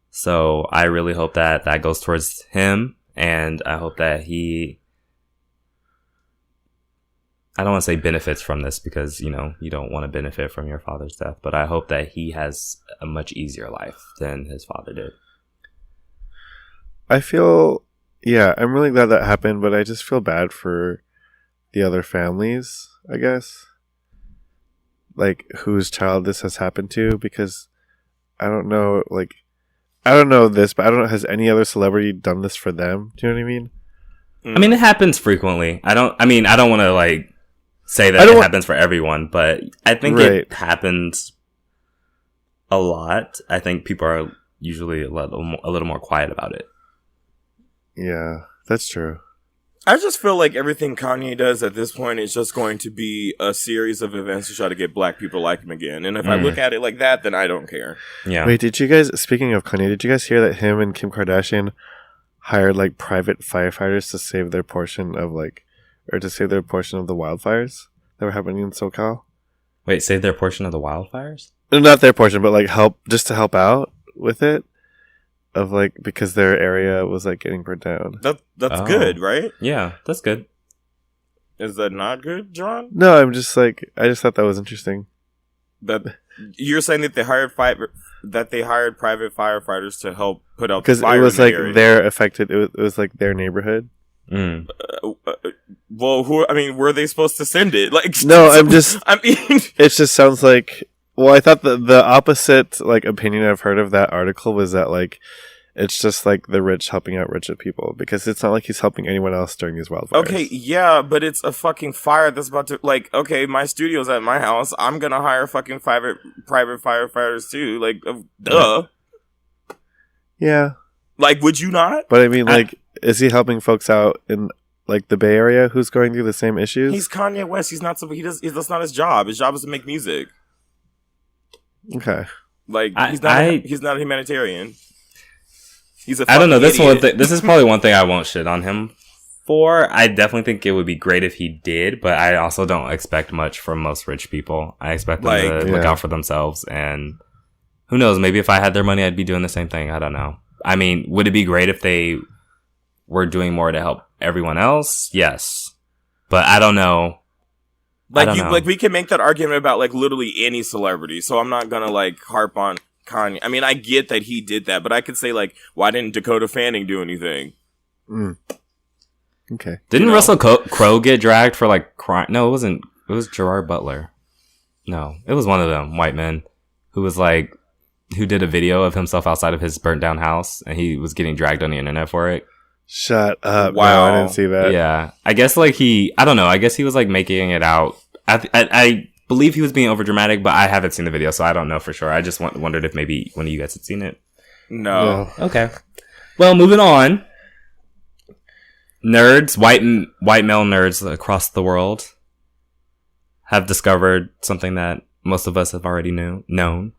So I really hope that that goes towards him. And I hope that I don't want to say benefits from this because, you know, you don't want to benefit from your father's death. But I hope that he has a much easier life than his father did. I'm really glad that happened, but I just feel bad for the other families, I guess. Like, whose child this has happened to, because I don't know this, but I don't know, has any other celebrity done this for them? Do you know what I mean? I mean, it happens frequently. I don't want to, like, say that it happens for everyone, but I think it happens a lot. I think people are usually a little more quiet about it. Yeah, that's true. I just feel like everything Kanye does at this point is just going to be a series of events to try to get black people like him again. And if I look at it like that, then I don't care. Yeah. Wait, speaking of Kanye, did you guys hear that him and Kim Kardashian hired like private firefighters to save their portion of the wildfires that were happening in SoCal? Wait, save their portion of the wildfires? No, not their portion, but like help out with it. Of like, because their area was like getting burnt down. That's good, right? Yeah, that's good. Is that not good, John? No, I'm just like, I just thought that was interesting. That you're saying that they hired private firefighters to help put out because the fire it was in the like area. their affected. It was like their neighborhood. Well, were they supposed to send it? Like, no, it just sounds like. Well, I thought the opposite like opinion I've heard of that article was that like it's just like the rich helping out richer people because it's not like he's helping anyone else during these wildfires. Okay, yeah, but it's a fucking fire that's about to like. Okay, my studio's at my house. I'm gonna hire fucking private firefighters too. Like, duh. Yeah. Like, would you not? But I mean, like, is he helping folks out in like the Bay Area who's going through the same issues? He's Kanye West. He's not. That's not his job. His job is to make music. Okay. Like he's not a humanitarian. He's a I don't know. idiot. This is probably one thing I won't shit on him for. I definitely think it would be great if he did, but I also don't expect much from most rich people. I expect them to look out for themselves, and who knows? Maybe if I had their money, I'd be doing the same thing. I don't know. I mean, would it be great if they were doing more to help everyone else? Yes, but I don't know. Like we can make that argument about like literally any celebrity. So I'm not gonna like harp on Kanye. I mean, I get that he did that, but I could say like, why didn't Dakota Fanning do anything? Okay. Didn't Russell Crowe get dragged for like crime? No, it wasn't. It was Gerard Butler. No, it was one of them white men who did a video of himself outside of his burnt down house, and he was getting dragged on the internet for it. Shut up. Wow. No, I didn't see that. Yeah. I guess like I don't know. I guess he was like making it out. I believe he was being overdramatic, but I haven't seen the video, so I don't know for sure. I just wondered if maybe one of you guys had seen it. No. Okay. Well, moving on. Nerds, white male nerds across the world have discovered something that most of us have already known.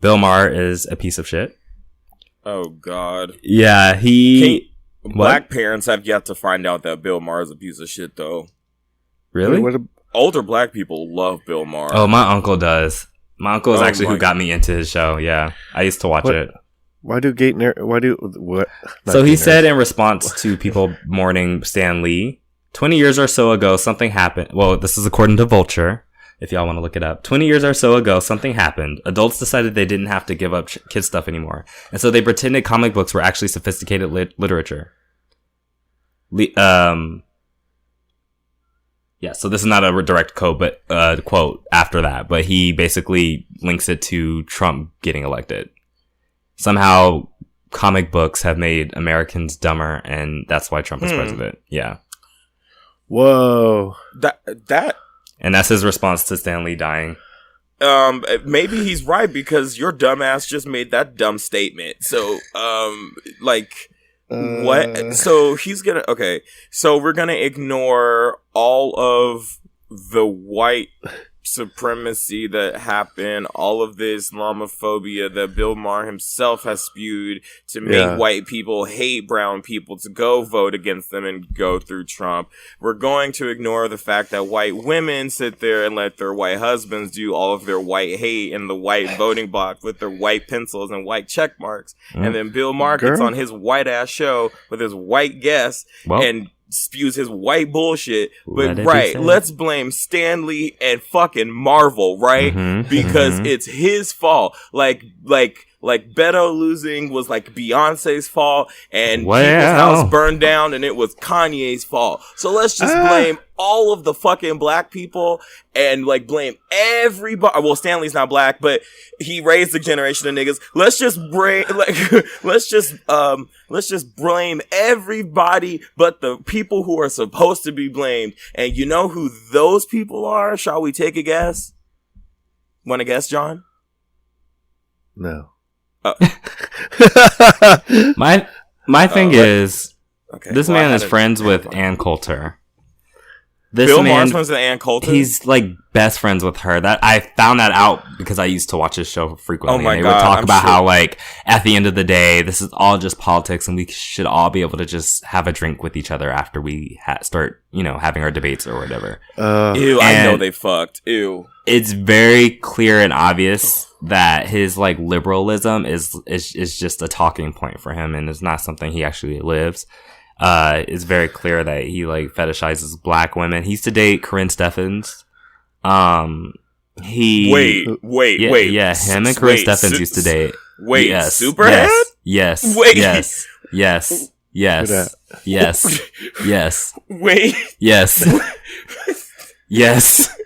Bill Maher is a piece of shit. Oh, God. Yeah, Black parents have yet to find out that Bill Maher is a piece of shit, though. Really? Older black people love Bill Maher. Oh, my uncle does. My uncle is actually who got me into his show. Yeah, I used to watch it. Why do gay nerds? What? So he said in response to people mourning Stan Lee, 20 years or so ago, something happened. Well, this is according to Vulture, if y'all want to look it up. 20 years or so ago, something happened. Adults decided they didn't have to give up kid stuff anymore. And so they pretended comic books were actually sophisticated literature. Yeah, so this is not a direct quote, but quote after that. But he basically links it to Trump getting elected. Somehow comic books have made Americans dumber, and that's why Trump is president. Yeah. Whoa. That. And that's his response to Stan Lee dying. Maybe he's right because your dumbass just made that dumb statement. So, what? So he's gonna. Okay. So we're gonna ignore all of the white supremacy that happened, all of this Islamophobia that Bill Maher himself has spewed to make white people hate brown people to go vote against them and go through Trump. We're going to ignore the fact that white women sit there and let their white husbands do all of their white hate in the white voting box with their white pencils and white check marks. And then Bill Maher gets on his white ass show with his white guests and spews his white bullshit, but let's blame Stanley and fucking Marvel, right? Because it's his fault. Like Beto losing was like Beyonce's fault, and people's house burned down, and it was Kanye's fault. So let's just blame all of the fucking black people and like blame everybody. Well, Stanley's not black, but he raised a generation of niggas. Let's just blame everybody but the people who are supposed to be blamed. And you know who those people are? Shall we take a guess? Want to guess, John? No. My thing is, this man is friends with Ann Coulter. Bill Maher's friends with Ann Coulter? He's like best friends with her. That I found that out because I used to watch his show frequently. Oh my and God, they would talk about how like at the end of the day, this is all just politics, and we should all be able to just have a drink with each other after we start, having our debates or whatever. Ew, I know they fucked. Ew. It's very clear and obvious that his like liberalism is just a talking point for him, and it's not something he actually lives. It's very clear that he like fetishizes black women. He used to date Corinne Steffens. Wait. Yeah, him and Corinne Steffens used to date. Wait, yes, Superhead? Yes. Wait. Yes. Wait. Yes. Yes.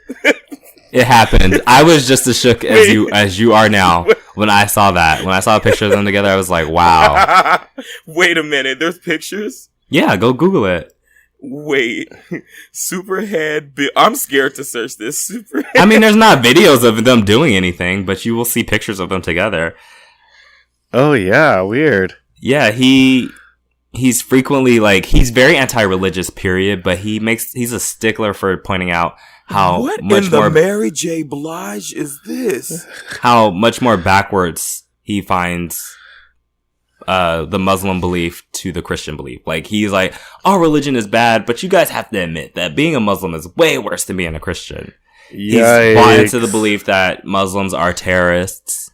It happened. I was just as shook as you are now when I saw that. When I saw a picture of them together, I was like, wow. Wait a minute. There's pictures? Yeah, go Google it. Wait. Superhead. I'm scared to search this. Superhead. I mean, there's not videos of them doing anything, but you will see pictures of them together. Oh, yeah. Weird. Yeah, he's frequently like, he's very anti-religious, period, but he's a stickler for pointing out how what much in the more Mary J. Blige is this? How much more backwards he finds the Muslim belief to the Christian belief. Like, he's like, our religion is bad, but you guys have to admit that being a Muslim is way worse than being a Christian. Yikes. He's bought into the belief that Muslims are terrorists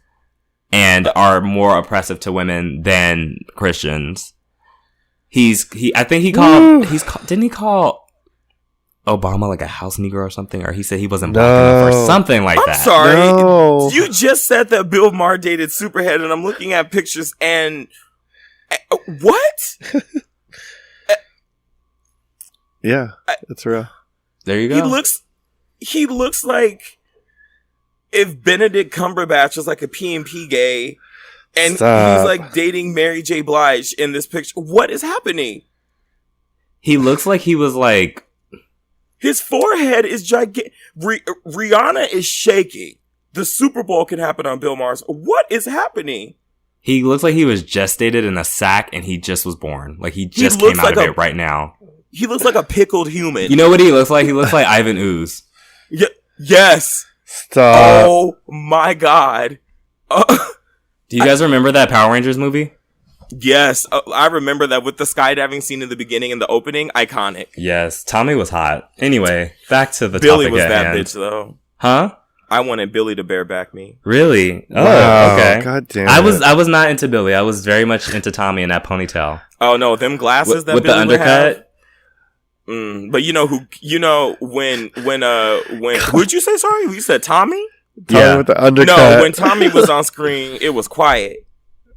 and are more oppressive to women than Christians. I think didn't he call Obama like a house Negro or something? Or he said he wasn't black enough or something like that. I'm sorry. No. You just said that Bill Maher dated Superhead, and I'm looking at pictures and... what? Yeah, it's real. There you go. He looks like if Benedict Cumberbatch was like a P&P gay, and Stop. he's like dating Mary J. Blige in this picture. What is happening? He looks like he was like... His forehead is gigantic. Rihanna is shaking. The Super Bowl can happen on Bill Maher's. What is happening? He looks like he was gestated in a sack and he just was born. Like he just came out of it right now. He looks like a pickled human. You know what he looks like? He looks like Ivan Ooze. Yes. Stop. Oh my God. Do you guys remember that Power Rangers movie? Yes, I remember that with the skydiving scene in the beginning and the opening. Iconic. Yes, Tommy was hot. Anyway, back to the Billy topic was at that hand. bitch though. Huh? I wanted Billy to bareback me. Really? Oh, wow. okay. God damn I it. was not into Billy. I was very much into Tommy and that ponytail. Oh no, them glasses that with Billy the undercut. Would have. But when who'd you say? Sorry, you said Tommy. Tommy with the undercut. No, when Tommy was on screen, it was quiet.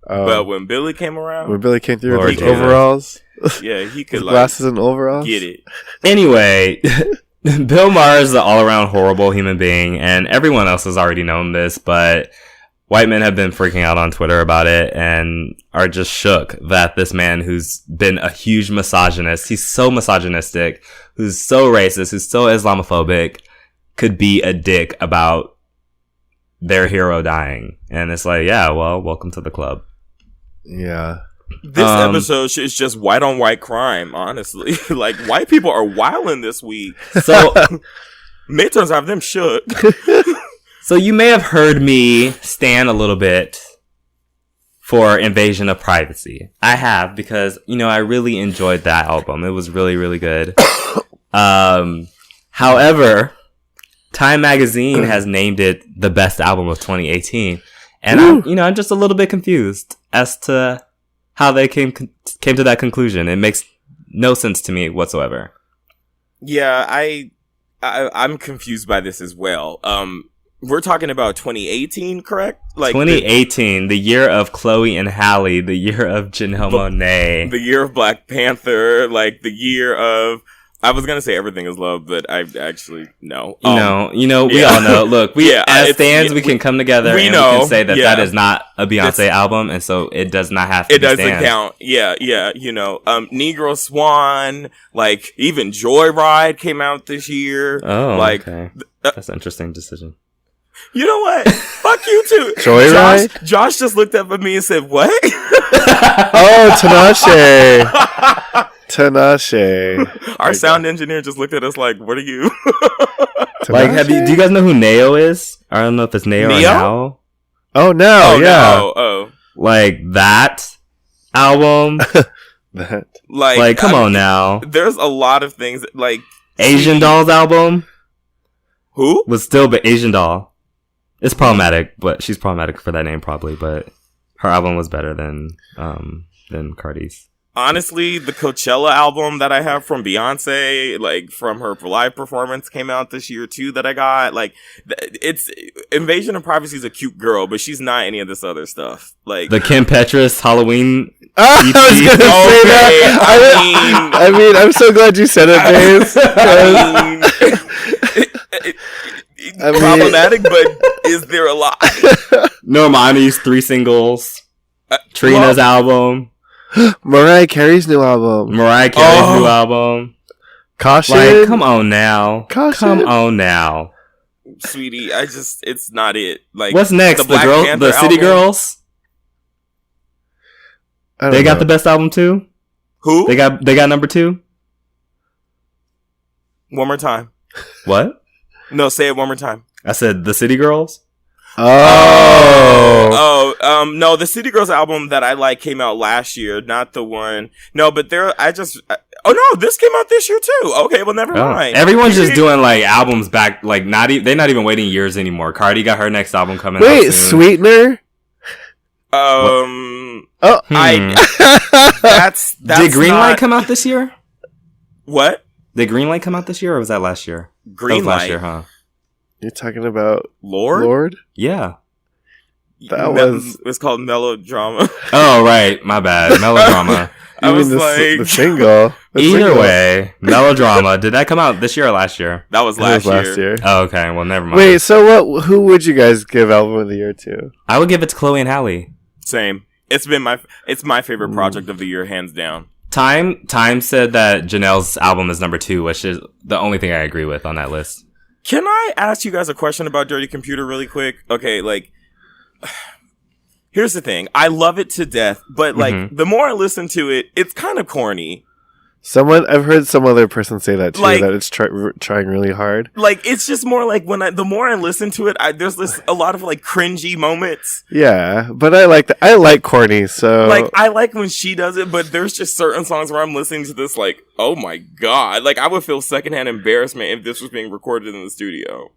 But when Billy came around, when Billy came through Lord with his Jesus. overalls, yeah, he could his glasses and overalls. get it. Anyway, Bill Maher is an all-around horrible human being, and everyone else has already known this, but white men have been freaking out on Twitter about it and are just shook that this man who's been a huge misogynist, he's so misogynistic, who's so racist, who's so Islamophobic, could be a dick about their hero dying. And it's like, yeah, well, welcome to the club. Yeah. This episode is just white on white crime, honestly. Like, white people are wilding this week. So midterms have them shook. So you may have heard me stand a little bit for Invasion of Privacy. I have, because, you know, I really enjoyed that album. It was really, really good. However, Time Magazine has named it the best album of 2018. And I'm just a little bit confused as to how they came to that conclusion. It makes no sense to me whatsoever. Yeah, I'm confused by this as well. We're talking about 2018, correct? Like 2018, the year of Chloe and Halle, the year of Janelle Monáe, the year of Black Panther, like the year of. I was gonna say Everything Is Love, but I actually no. We all know. Look, as fans, we can come together and we can say that that is not a Beyonce album, and so it does not have to. It doesn't count. Yeah. Negro Swan, like even Joyride came out this year. Oh, like okay. That's an interesting decision. You know what? Fuck you too. Joyride? Josh just looked up at me and said, "What?" Oh, Tinashe. Tinashe. Our sound engineer just looked at us like, "What are you?" Like, do you guys know who Neo is? I don't know if it's Neo or Now. Oh, no, yeah. Oh. Like that album. Like, come on now. There's a lot of things like Asian Doll's album. Who? Was still Asian Doll. It's problematic, but she's problematic for that name probably, but her album was better than Cardi's. Honestly, the Coachella album that I have from Beyonce, like from her live performance, came out this year too. That I got, like, it's Invasion of Privacy is a cute girl, but she's not any of this other stuff. Like the Kim Petras Halloween. I was gonna say that. I mean, I'm so glad you said it, Dave. Problematic, but is there a lot? Normani's 3 singles. Trina's album. Mariah Carey's new album. Caution. Like, come on now. Sweetie, it's not it. Like, what's next? The City Girls? They got the best album too? Who? They got number 2? One more time. What? No, say it one more time. I said the City Girls? No, the City Girls album that I like came out last year, not the one. No, but this came out this year too. Okay, well, never mind. Everyone's just doing like albums back, like they're not even waiting years anymore. Cardi got her next album coming out soon. Wait, Sweetener? That's Did Greenlight come out this year? What? Did Greenlight come out this year, or was that last year? Greenlight last year, huh? You're talking about Lord? Yeah. It's called Melodrama. Oh, right. My bad. Melodrama. I was like... The single. Either way, Melodrama. Did that come out this year or last year? That was last year. Oh, okay. Well, never mind. Wait, so who would you guys give album of the year to? I would give it to Chloe and Halle. Same. It's my favorite project of the year, hands down. Time said that Janelle's album is number 2, which is the only thing I agree with on that list. Can I ask you guys a question about Dirty Computer really quick? Okay, like, here's the thing. I love it to death, but like, the more I listen to it, it's kind of corny. I've heard some other person say that too, like, that it's trying really hard. Like, it's just more like the more I listen to it, there's a lot of like cringy moments. Yeah, but I like that. I like corny, so like I like when she does it, but there's just certain songs where I'm listening to this like, oh my god, like I would feel secondhand embarrassment if this was being recorded in the studio.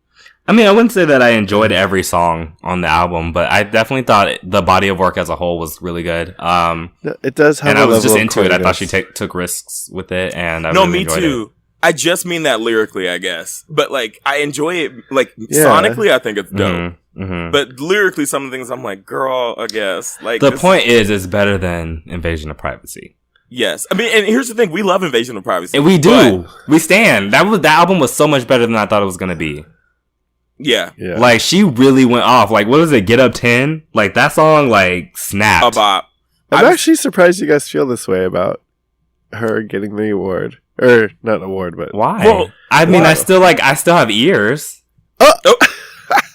I mean, I wouldn't say that I enjoyed every song on the album, but I definitely thought the body of work as a whole was really good. It does have, and I was just into it. I thought she took risks with it, and I really enjoyed it. I just mean that lyrically, I guess, but like I enjoy it. Like sonically, I think it's dope. But lyrically, some of the things I'm like, girl, I guess. Like the point is, it's better than Invasion of Privacy. Yes, I mean, and here's the thing: we love Invasion of Privacy, and we do. We stand. That album was so much better than I thought it was gonna be. Yeah. Like, she really went off. Like, what was it? Get Up 10? Like, that song, like, snapped. A bop. I'm actually surprised you guys feel this way about her getting the award. Or, not award, but... Why? Well, I mean, I still have ears. Oh!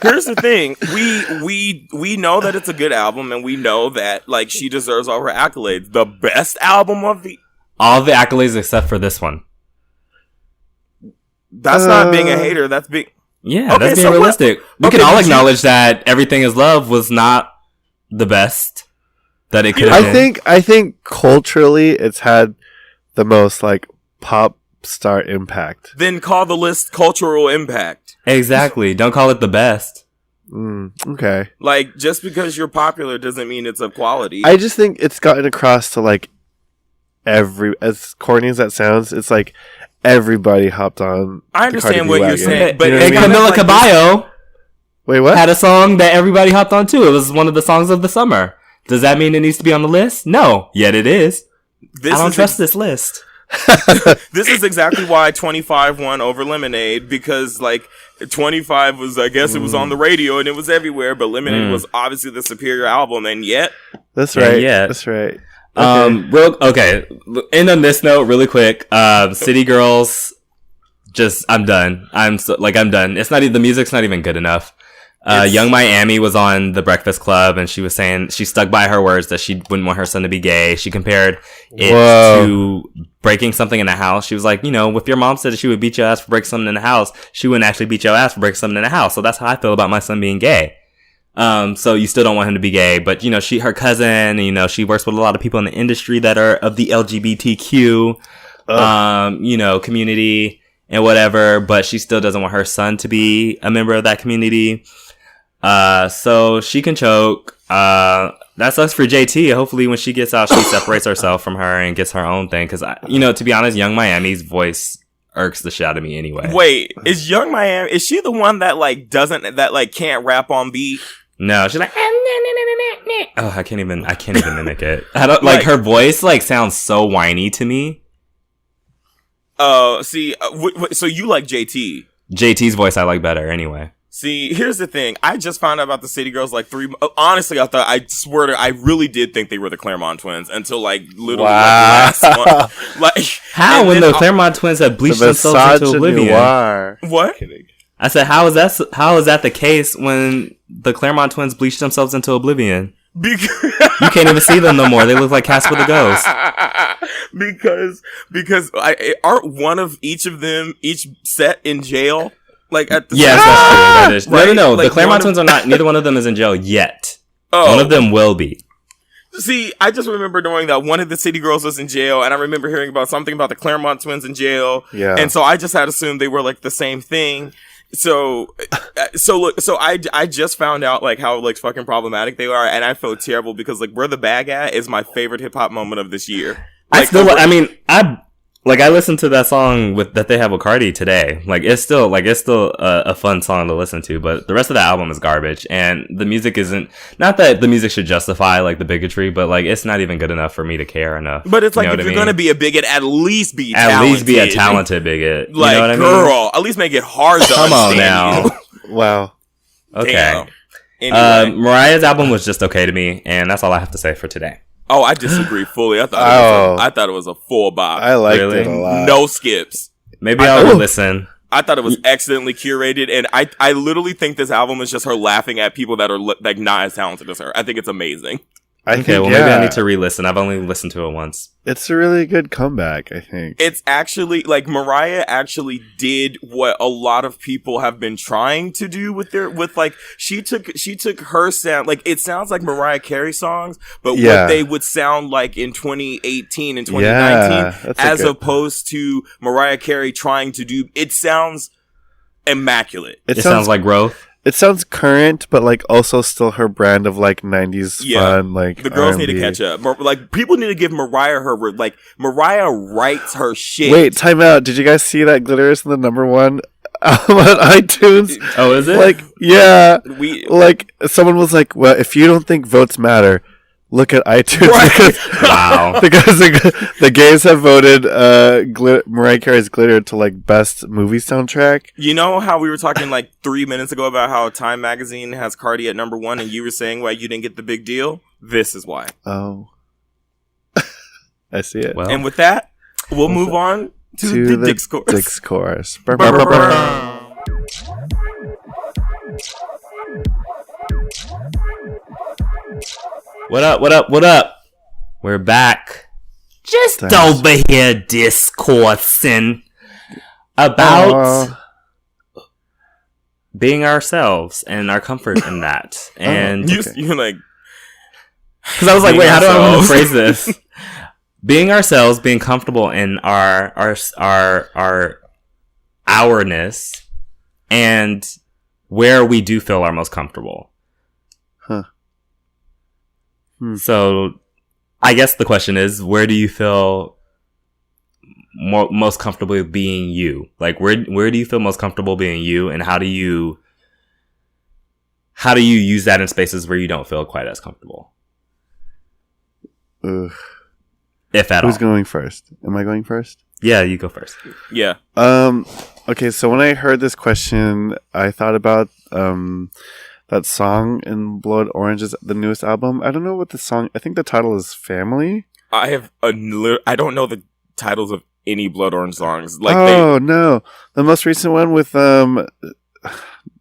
Here's the thing. We know that it's a good album, and we know that, like, she deserves all her accolades. The best album of the... All the accolades except for this one. That's not being a hater. That's being... Yeah, that's being realistic. We can all acknowledge that Everything Is Love was not the best that it could have been. I think culturally it's had the most, like, pop star impact. Then call the list cultural impact. Exactly. Don't call it the best. Okay. Like, just because you're popular doesn't mean it's of quality. I just think it's gotten across to, like, as corny as that sounds, it's like everybody hopped on. I understand what you're saying, but and Camila Cabello wait, what? had a song that everybody hopped on too. It was one of the songs of the summer. Does that mean it needs to be on the list? No, yet it is. I don't trust this list. This is exactly why 25 won over Lemonade, because like 25 was, I guess it was on the radio and it was everywhere, but Lemonade was obviously the superior album, and yet that's right. That's right. Okay. And on this note, really quick, City Girls, I'm done. I'm done. It's not even, the music's not even good enough. Young Miami was on The Breakfast Club, and she was saying she stuck by her words that she wouldn't want her son to be gay. She compared it to breaking something in the house. She was like, if your mom said that she would beat your ass for breaking something in the house, she wouldn't actually beat your ass for breaking something in the house. So that's how I feel about my son being gay. So you still don't want him to be gay, but her cousin, she works with a lot of people in the industry that are of the LGBTQ, community and whatever, but she still doesn't want her son to be a member of that community. So she can choke. That sucks for JT. Hopefully when she gets out, she separates herself from her and gets her own thing. Cause to be honest, Young Miami's voice irks the shit out of me anyway. Wait, is Young Miami, is she the one that can't rap on beat? No, she's like, oh, I can't even mimic it. I don't like her voice. Like, sounds so whiny to me. See, so you like JT? JT's voice I like better anyway. See, here's the thing. I just found out about the City Girls honestly, I really did think they were the Claremont twins until literally the last one. How when the Claremont twins had bleached themselves into oblivion? What? I said, how is that the case when the Claremont twins bleached themselves into oblivion? You can't even see them no more. They look like Casper the Ghost. Because aren't one of each of them set in jail? Like at the yes, that's true. That is. Right? No. The Claremont twins are not. Neither one of them is in jail yet. Oh. One of them will be. See, I just remember knowing that one of the City Girls was in jail, and I remember hearing about something about the Claremont twins in jail. Yeah. And so I just had assumed they were like the same thing. So I just found out how fucking problematic they are, and I felt terrible because Where the Bag At is my favorite hip hop moment of this year. I listened to that song that they have with Cardi today. It's still a fun song to listen to, but the rest of the album is garbage, and the music isn't, not that the music should justify the bigotry, but it's not even good enough for me to care enough. But it's if you're gonna be a bigot, at least be talented. At least be a talented bigot. You know what I mean? Girl, at least make it hard to Come on understand now. you. Wow. Okay. Anyway. Mariah's album was just okay to me, and that's all I have to say for today. Oh, I disagree fully. I thought it was a full bop. I liked it a lot. No skips. Maybe I'll listen. I thought it was excellently curated, and I literally think this album is just her laughing at people that are not as talented as her. I think it's amazing. Maybe I need to re-listen. I've only listened to it once. It's a really good comeback, I think. It's actually, Mariah actually did what a lot of people have been trying to do she took her sound, it sounds like Mariah Carey songs, but what they would sound like in 2018 and 2019, as opposed to Mariah Carey trying to do, it sounds immaculate. It sounds like growth. It sounds current, but also still her brand of 90s fun. The girls R&B. need to catch up. People need to give Mariah Mariah writes her shit. Wait, time out. Did you guys see that Glitter is the number one album on iTunes? Oh, is it? Yeah. Someone was like, well, if you don't think votes matter, look at iTunes Wow. because the gays have voted Mariah Carey's Glitter to like best movie soundtrack. You know how we were talking like 3 minutes ago about how Time Magazine has Cardi at number 1 and you were saying why you didn't get the big deal? This is why. Oh. I see it. Well, And with that, we'll move on to the discourse. Discourse. what up? We're back. Just Thanks. over here discoursing about being ourselves and our comfort in that. And You're like, because I was like, being wait, how do I want to ourselves. phrase this? Being ourselves, being comfortable in our ourness, and where we do feel our most comfortable. Huh. So, I guess the question is, where do you feel most comfortable being you? Like, where do you feel most comfortable being you, and how do you use that in spaces where you don't feel quite as comfortable? Ugh. If at Who's all. going first? Am I going first? Yeah, you go first. yeah. Okay, so when I heard this question, I thought about that song in Blood Orange's the newest album. I don't know what the song. I think the title is Family. I don't know the titles of any Blood Orange songs. Like No, the most recent one with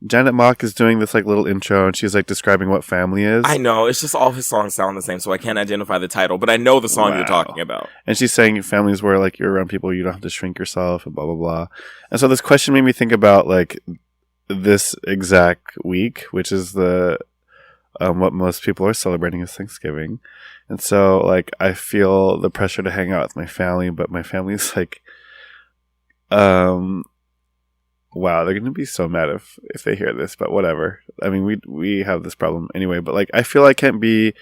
Janet Mock is doing this like little intro, and she's like describing what family is. I know, it's just all his songs sound the same, so I can't identify the title, but I know the song you're talking about. And she's saying families where like you're around people, you don't have to shrink yourself, and blah blah blah. And so this question made me think about like this exact week, which is the what most people are celebrating is Thanksgiving. And so like I feel the pressure to hang out with my family, but my family's like wow, they're gonna be so mad if they hear this, but whatever. I mean, we have this problem anyway, but like I feel I can't be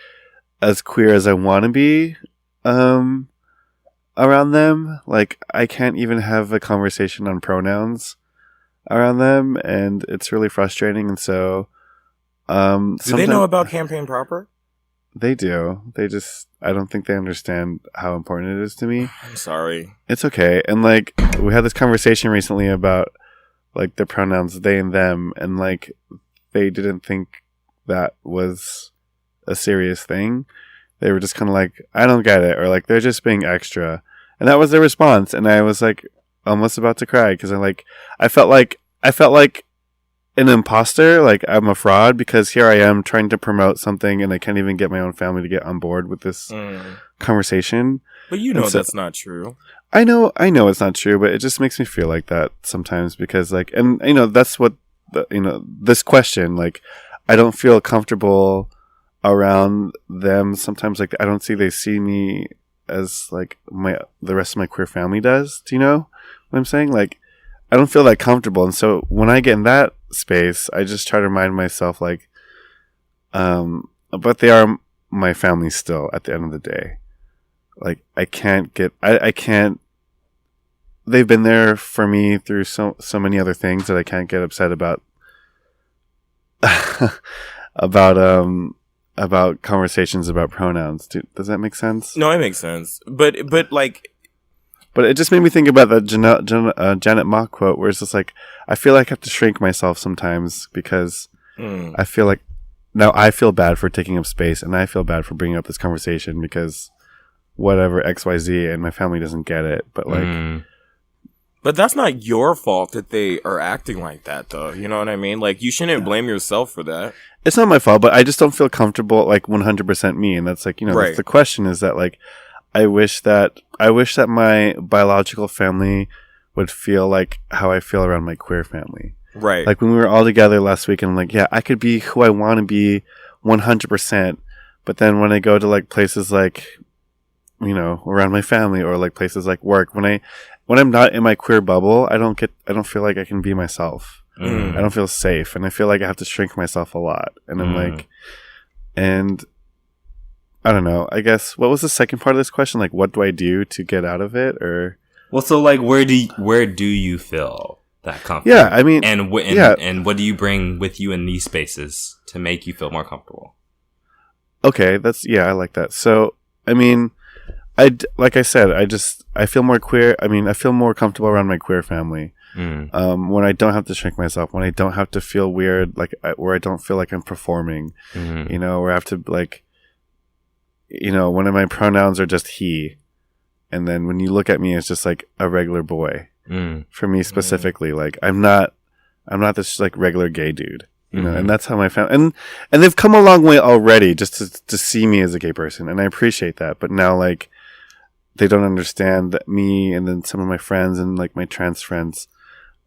as queer as I want to be around them. Like I can't even have a conversation on pronouns around them, and it's really frustrating. And so do they know about Campaign Proper? They do. They just, I don't think they understand how important it is to me. I'm sorry. It's okay. And like we had this conversation recently about like the pronouns they and them, and like they didn't think that was a serious thing. They were just kind of like, I don't get it, or like they're just being extra, and that was their response. And I was like almost about to cry because I felt like an imposter, like I'm a fraud, because here I am trying to promote something and I can't even get my own family to get on board with this conversation. But you know that's not true. I know it's not true, but it just makes me feel like that sometimes because like, and you know, that's what this question, like, I don't feel comfortable around them sometimes. Like, I don't see, they see me as like the rest of my queer family does. Do you know what I'm saying? Like, I don't feel that comfortable. And so when I get in that space, I just try to remind myself like, but they are my family still at the end of the day. Like I can't, they've been there for me through so many other things that I can't get upset about, about conversations about pronouns. Does that make sense? No, it makes sense. But it just made me think about the Janet Mock quote where it's just like, I feel like I have to shrink myself sometimes because I feel like now I feel bad for taking up space and I feel bad for bringing up this conversation because whatever XYZ and my family doesn't get it. But like, but that's not your fault that they are acting like that though. You know what I mean? Like you shouldn't blame yourself for that. It's not my fault, but I just don't feel comfortable like 100% me. And that's like, right. That's the question is that like, I wish that my biological family would feel like how I feel around my queer family. Right. Like when we were all together last week and I'm like, yeah, I could be who I want to be 100%. But then when I go to like places like, around my family or like places like work, when I'm not in my queer bubble, I don't feel like I can be myself. I don't feel safe. And I feel like I have to shrink myself a lot. And I'm like, and I don't know. I guess what was the second part of this question? Like, what do I do to get out of it? Or well, so like, where do you feel that comfortable? Yeah, I mean, and what do you bring with you in these spaces to make you feel more comfortable? Okay, I like that. So, I mean, like I said, I feel more queer. I mean, I feel more comfortable around my queer family. When I don't have to shrink myself, when I don't have to feel weird, like where I don't feel like I'm performing, you know, where I have to like, you know, one of my pronouns are just he, and then when you look at me, it's just like a regular boy. For me specifically, like I'm not this like regular gay dude, you know, and that's how my family and they've come a long way already just to see me as a gay person, and I appreciate that. But now like they don't understand that me, and then some of my friends and like my trans friends,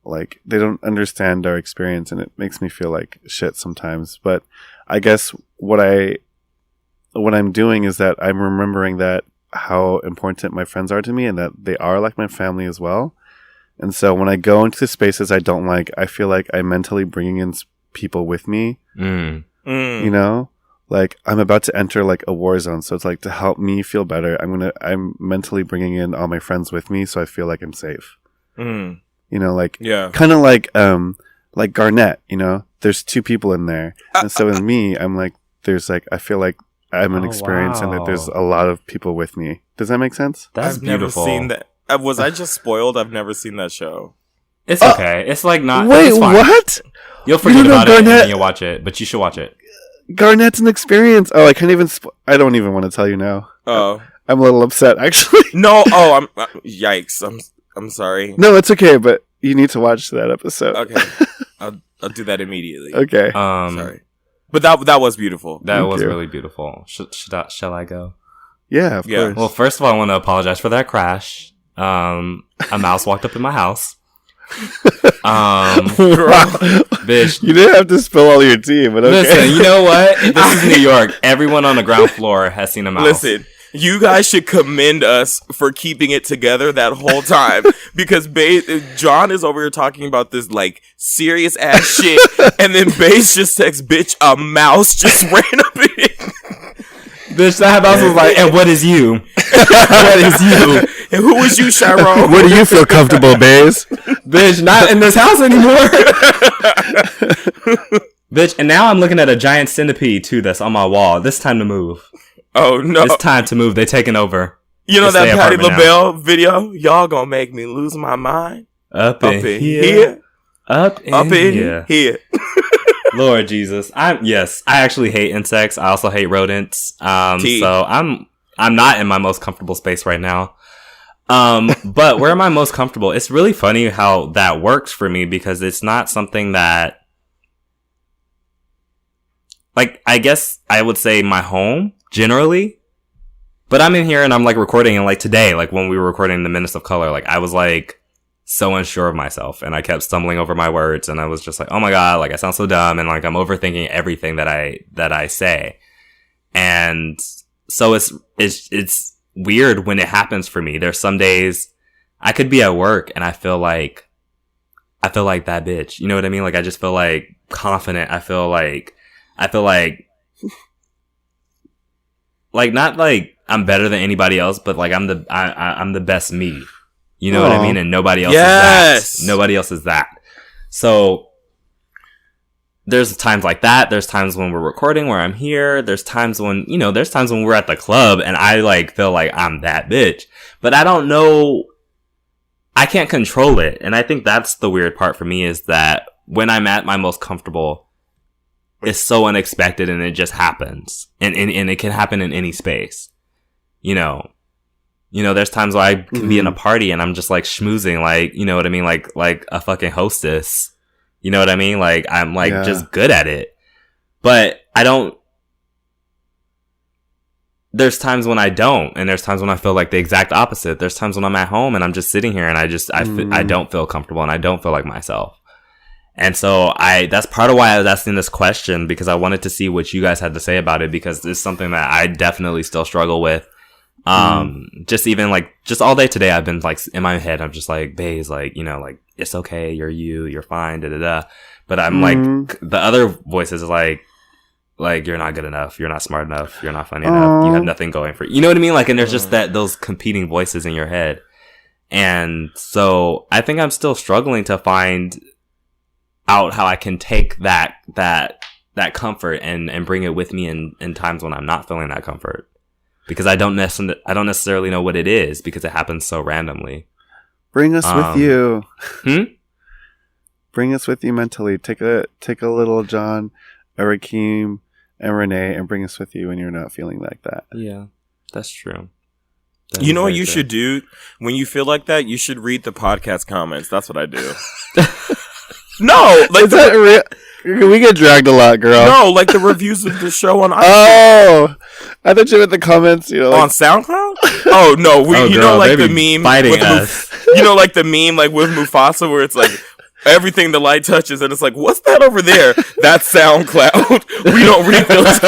like they don't understand our experience, and it makes me feel like shit sometimes. But I guess what I'm doing is that I'm remembering that how important my friends are to me, and that they are like my family as well. And so when I go into spaces I don't like, I feel like I'm mentally bringing in people with me. You know, like I'm about to enter like a war zone, so it's like to help me feel better, I'm mentally bringing in all my friends with me, so I feel like I'm safe. You know, like kind of like Garnett. You know, there's two people in there, and so in me, I'm like, there's like I feel like I'm an experience, and that there's a lot of people with me. Does that make sense? That's beautiful. I've never seen that. Was I just spoiled? I've never seen that show. It's okay. It's like not. Wait, it's fine. what? You'll forget about it and then you'll watch it, but you should watch it. Garnett's an experience. Oh, I can't even. I don't even want to tell you now. Oh, I'm a little upset, actually. No. Oh, I'm. Yikes. I'm sorry. No, it's okay, but you need to watch that episode. Okay, I'll do that immediately. Okay. Sorry, but that was beautiful. That was really beautiful. Shall I go? Yeah, of course. Well, first of all, I want to apologize for that crash. A mouse walked up in my house. Bitch, you didn't have to spill all your tea, but okay. Listen, you know what? This is New York. Everyone on the ground floor has seen a mouse. Listen, you guys should commend us for keeping it together that whole time, because John is over here talking about this like serious ass shit, and then Bass just texts, "Bitch, a mouse just ran up in it." Bitch, that mouse was like, "And what is you? What is you? And who is you, Chiron? Where do you feel comfortable, Baze? Bitch, not in this house anymore." Bitch, and now I'm looking at a giant centipede too that's on my wall. This time to move. Oh no, it's time to move. They taking over. You know that Patti LaBelle video? Y'all gonna make me lose my mind. Up in here. Up in here. Lord Jesus. I actually hate insects. I also hate rodents. So I'm not in my most comfortable space right now. But where am I most comfortable? It's really funny how that works for me, because it's not something that, like, I guess I would say my home generally, but I'm in here and I'm like recording, and like today, like when we were recording the Minutes of Color, like I was like so unsure of myself, and I kept stumbling over my words, and I was just like, oh my God, like I sound so dumb, and like I'm overthinking everything that I say. And so it's weird when it happens for me. There's some days I could be at work and I feel like that bitch. You know what I mean? Like I just feel like confident. I feel like not like I'm better than anybody else, but like I'm the best me. You know what I mean? And nobody else is that. Nobody else is that. So there's times like that. There's times when we're recording where I'm here. There's times when we're at the club and I like feel like I'm that bitch. But I don't know. I can't control it. And I think that's the weird part for me, is that when I'm at my most comfortable, it's so unexpected and it just happens. And it can happen in any space. You know, there's times where I can be in a party and I'm just like schmoozing, like, you know what I mean? Like a fucking hostess. You know what I mean? Like, I'm like just good at it. But there's times when I don't. And there's times when I feel like the exact opposite. There's times when I'm at home and I'm just sitting here and I don't feel comfortable and I don't feel like myself. And so that's part of why I was asking this question, because I wanted to see what you guys had to say about it, because it's something that I definitely still struggle with. Just even like, just all day today, I've been like, in my head, I'm just like, Baze, like, you know, like, it's okay, you're fine, But I'm like, the other voices is like, you're not good enough, you're not smart enough, you're not funny enough, you have nothing going for you. You know what I mean? Like, and there's just those competing voices in your head. And so I think I'm still struggling to find out how I can take that comfort and bring it with me in times when I'm not feeling that comfort, because I don't necessarily know what it is, because it happens so randomly. Bring us with you. Hmm? Bring us with you mentally. Take a little John, a Rakeem, and Renee, and bring us with you when you're not feeling like that. Yeah, that's true. You know what you should do when you feel like that? You should read the podcast comments. That's what I do. No, like is that real? We get dragged a lot, girl. No, like the reviews of the show on iTunes. Oh, I thought you meant the comments. You know, like, on SoundCloud. Oh no, you know, like the meme fighting with us. you know, like the meme like with Mufasa, where it's like everything the light touches, and it's like, what's that over there? That's SoundCloud. We don't read those.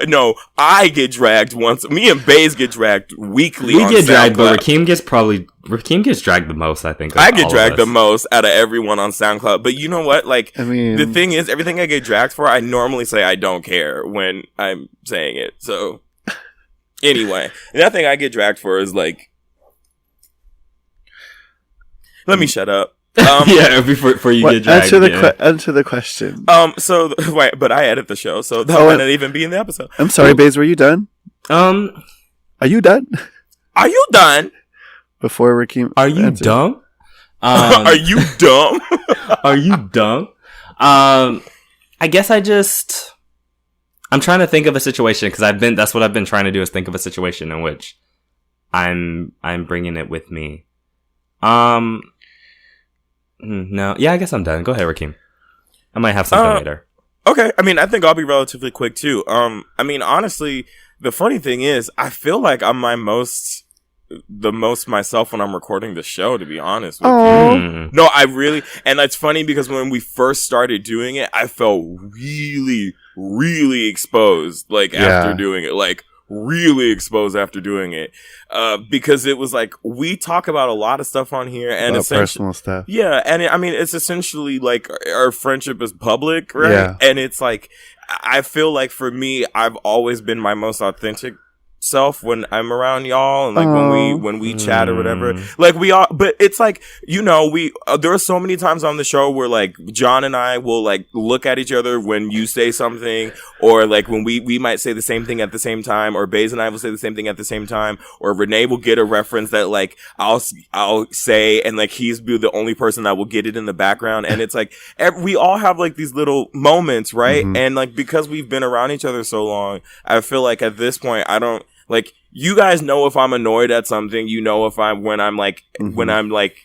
No, I get dragged once. Me and Baze get dragged weekly. We get dragged, SoundCloud. but Rakeem gets dragged the most, I think. I get dragged the most out of everyone on SoundCloud. But you know what? Like, I mean, the thing is, everything I get dragged for, I normally say I don't care when I'm saying it. So, anyway, nothing I get dragged for is like, let me shut up. Yeah, before you get dragged. Answer the question. So wait, but I edit the show, so that might not even be in the episode. I'm sorry, Baze. Were you done? Are you done? Are you done? Before Rakeem, are you dumb? Are you dumb? Are you dumb? I guess I'm trying to think of a situation, because that's what I've been trying to do, is think of a situation in which I'm bringing it with me. No. Yeah, I guess I'm done. Go ahead, Rakeem. I might have something later. Okay. I mean, I think I'll be relatively quick too. I mean, honestly, the funny thing is, I feel like I'm the most myself when I'm recording the show, to be honest with you. No, I really, and it's funny because when we first started doing it, I felt really, really exposed, like, after doing it, like, really exposed after doing it, because it was like, we talk about a lot of stuff on here, and it's personal stuff. Yeah, and I mean, it's essentially like our friendship is public, right? Yeah. And it's like, I feel like for me, I've always been my most authentic self when I'm around y'all, and like when we chat or whatever, like we all, but it's like, you know, there are so many times on the show where like John and I will like look at each other when you say something, or like when we might say the same thing at the same time, or Baze and I will say the same thing at the same time, or Renee will get a reference that like I'll say, and like he's be the only person that will get it in the background, and it's like we all have like these little moments, right? And like, because we've been around each other so long, I feel like at this point I don't, like, you guys know if I'm annoyed at something, you know if when I'm like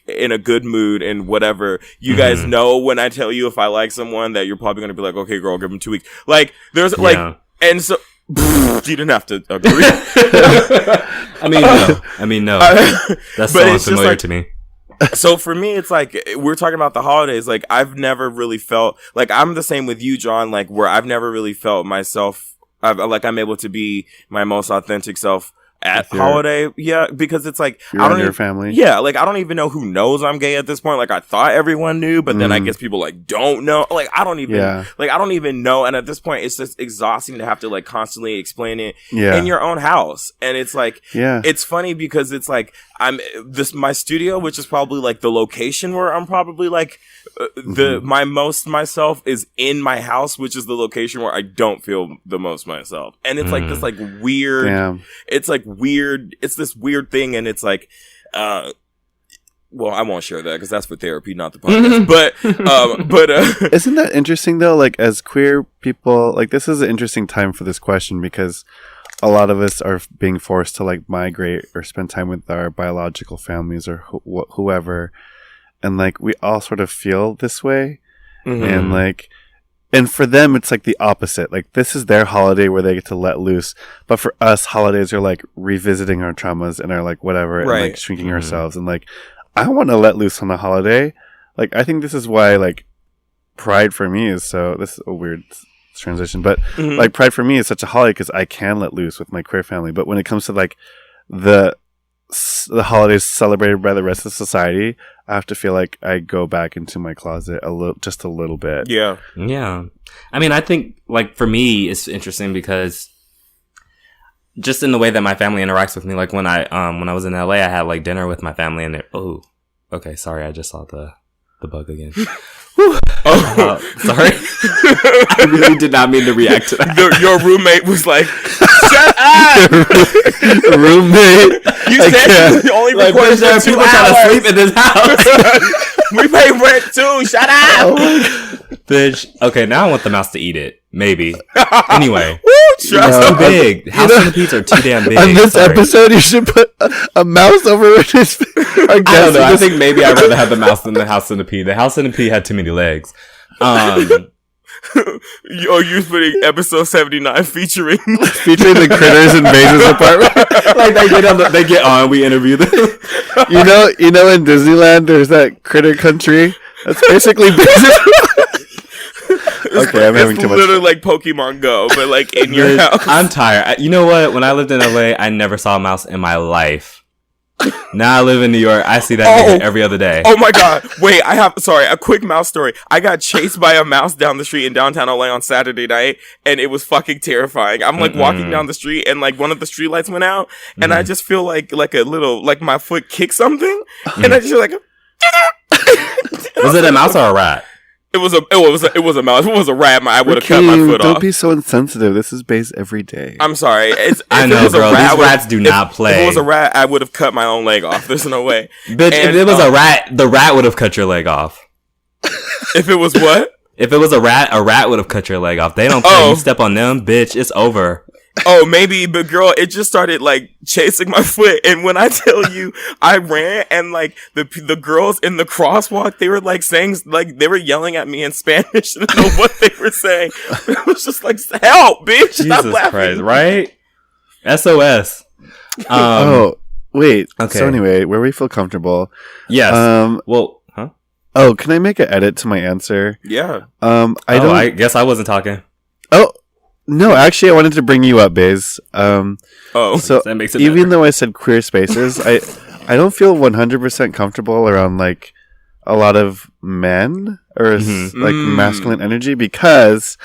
in a good mood and whatever. You guys know when I tell you if I like someone that you're probably gonna be like, okay, girl, give them 2 weeks. Like, there's like, and so you didn't have to agree. I mean, no. That's so unfamiliar to me. So for me, it's like, we're talking about the holidays. Like, I've never really felt like, I'm the same with you, John. Like, where I've never really felt myself. I'm able to be my most authentic self at holiday. Yeah, because it's like, I don't your family. Yeah, like, I don't even know who knows I'm gay at this point. Like, I thought everyone knew, but then I guess people like don't know. Like, I don't even know. And at this point, it's just exhausting to have to like constantly explain it in your own house. And it's like, it's funny because it's like, my studio, which is probably like the location where I'm probably like my most myself, is in my house, which is the location where I don't feel the most myself. And it's like this like weird, it's like weird. It's this weird thing. And it's like, well, I won't share that because that's for therapy, not the podcast. but isn't that interesting though? Like, as queer people, like, this is an interesting time for this question, because a lot of us are being forced to like migrate or spend time with our biological families or whoever, and like we all sort of feel this way, and like, and for them it's like the opposite. Like, this is their holiday where they get to let loose, but for us, holidays are like revisiting our traumas and our like whatever, and like shrinking ourselves. And like, I want to let loose on the holiday. Like, I think this is why like Pride for me is so. This is a weird transition, but like Pride for me is such a holiday because I can let loose with my queer family. But when it comes to like the holidays celebrated by the rest of society, I have to feel like I go back into my closet just a little bit. Yeah. I mean, I think like for me, it's interesting because just in the way that my family interacts with me. Like when I was in LA, I had like dinner with my family, and okay, sorry, I just saw the bug again. Oh, sorry. I really did not mean to react to that. Your roommate was like, "Shut up, roommate." You said you only Like, recorded there for are 2 people trying to hours. sleep in this house. We pay rent too. Shut up, Bitch. Okay, now I want the mouse to eat it. Maybe. Anyway. Woo, It's too big. House centipedes are too damn big. On this Sorry. episode, you should put a mouse over his. I don't know. I think maybe I'd rather have the mouse than the house centipede. The house centipede had too many legs. You're putting episode 79 featuring the critters in Baze's apartment. Like they get on, we interview them. You know, in Disneyland, there's that critter country. That's basically Baze's. Okay, I'm having too much. Literally like Pokemon Go, but like in your house. I'm tired. You know what? When I lived in LA, I never saw a mouse in my life. Now I live in New York. I see that nigga every other day. Oh my god! Wait, a quick mouse story. I got chased by a mouse down the street in downtown LA on Saturday night, and it was fucking terrifying. I'm like walking down the street, and like one of the street lights went out, and I just feel like a little like my foot kicked something, and I just feel like. Was it a mouse or a rat? It was a mouse. If it was a rat, I would have cut my foot don't off. be so insensitive. This is Baze every day. I'm sorry. I know, girl. These rats do not play. If it was a rat, I would have cut my own leg off. There's no way. Bitch, if it was a rat, the rat would have cut your leg off. If it was what? If it was a rat would have cut your leg off. They don't play. You step on them, bitch, it's over. Oh, maybe, but girl, it just started like chasing my foot. And when I tell you, I ran and like the girls in the crosswalk, they were like saying, like they were yelling at me in Spanish. I don't know what they were saying. It was just like, help, bitch. Stop Jesus laughing. Christ, right? SOS. Wait. Okay. So anyway, where we feel comfortable. Yes. Well, huh? Oh, can I make an edit to my answer? Yeah. I guess I wasn't talking. Oh, no, actually, I wanted to bring you up, Baze. So that makes it even better. though I said queer spaces, I don't feel 100% comfortable around like a lot of men or like masculine energy because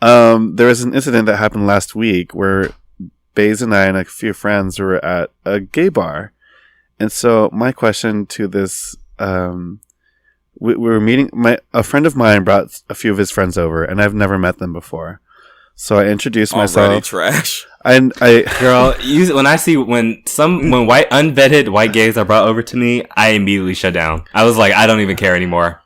there was an incident that happened last week where Baze and I and a few friends were at a gay bar, and so my question to this, we were meeting. A friend of mine brought a few of his friends over, and I've never met them before. So I introduced myself. Already trash. Girl, when unvetted white gays are brought over to me, I immediately shut down. I was like, I don't even care anymore.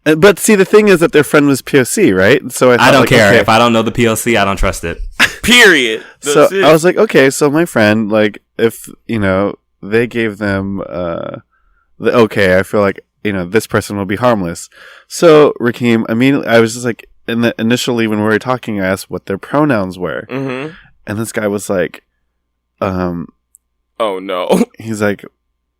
But see, the thing is that their friend was POC, right? So I don't care. Okay. If I don't know the POC, I don't trust it. Period. So I was like, okay, so my friend, like, if, they gave them, I feel like, this person will be harmless. So, Rakeem, I was just like, initially when we were talking, I asked what their pronouns were. Mm-hmm. And this guy was like, oh no. He's like,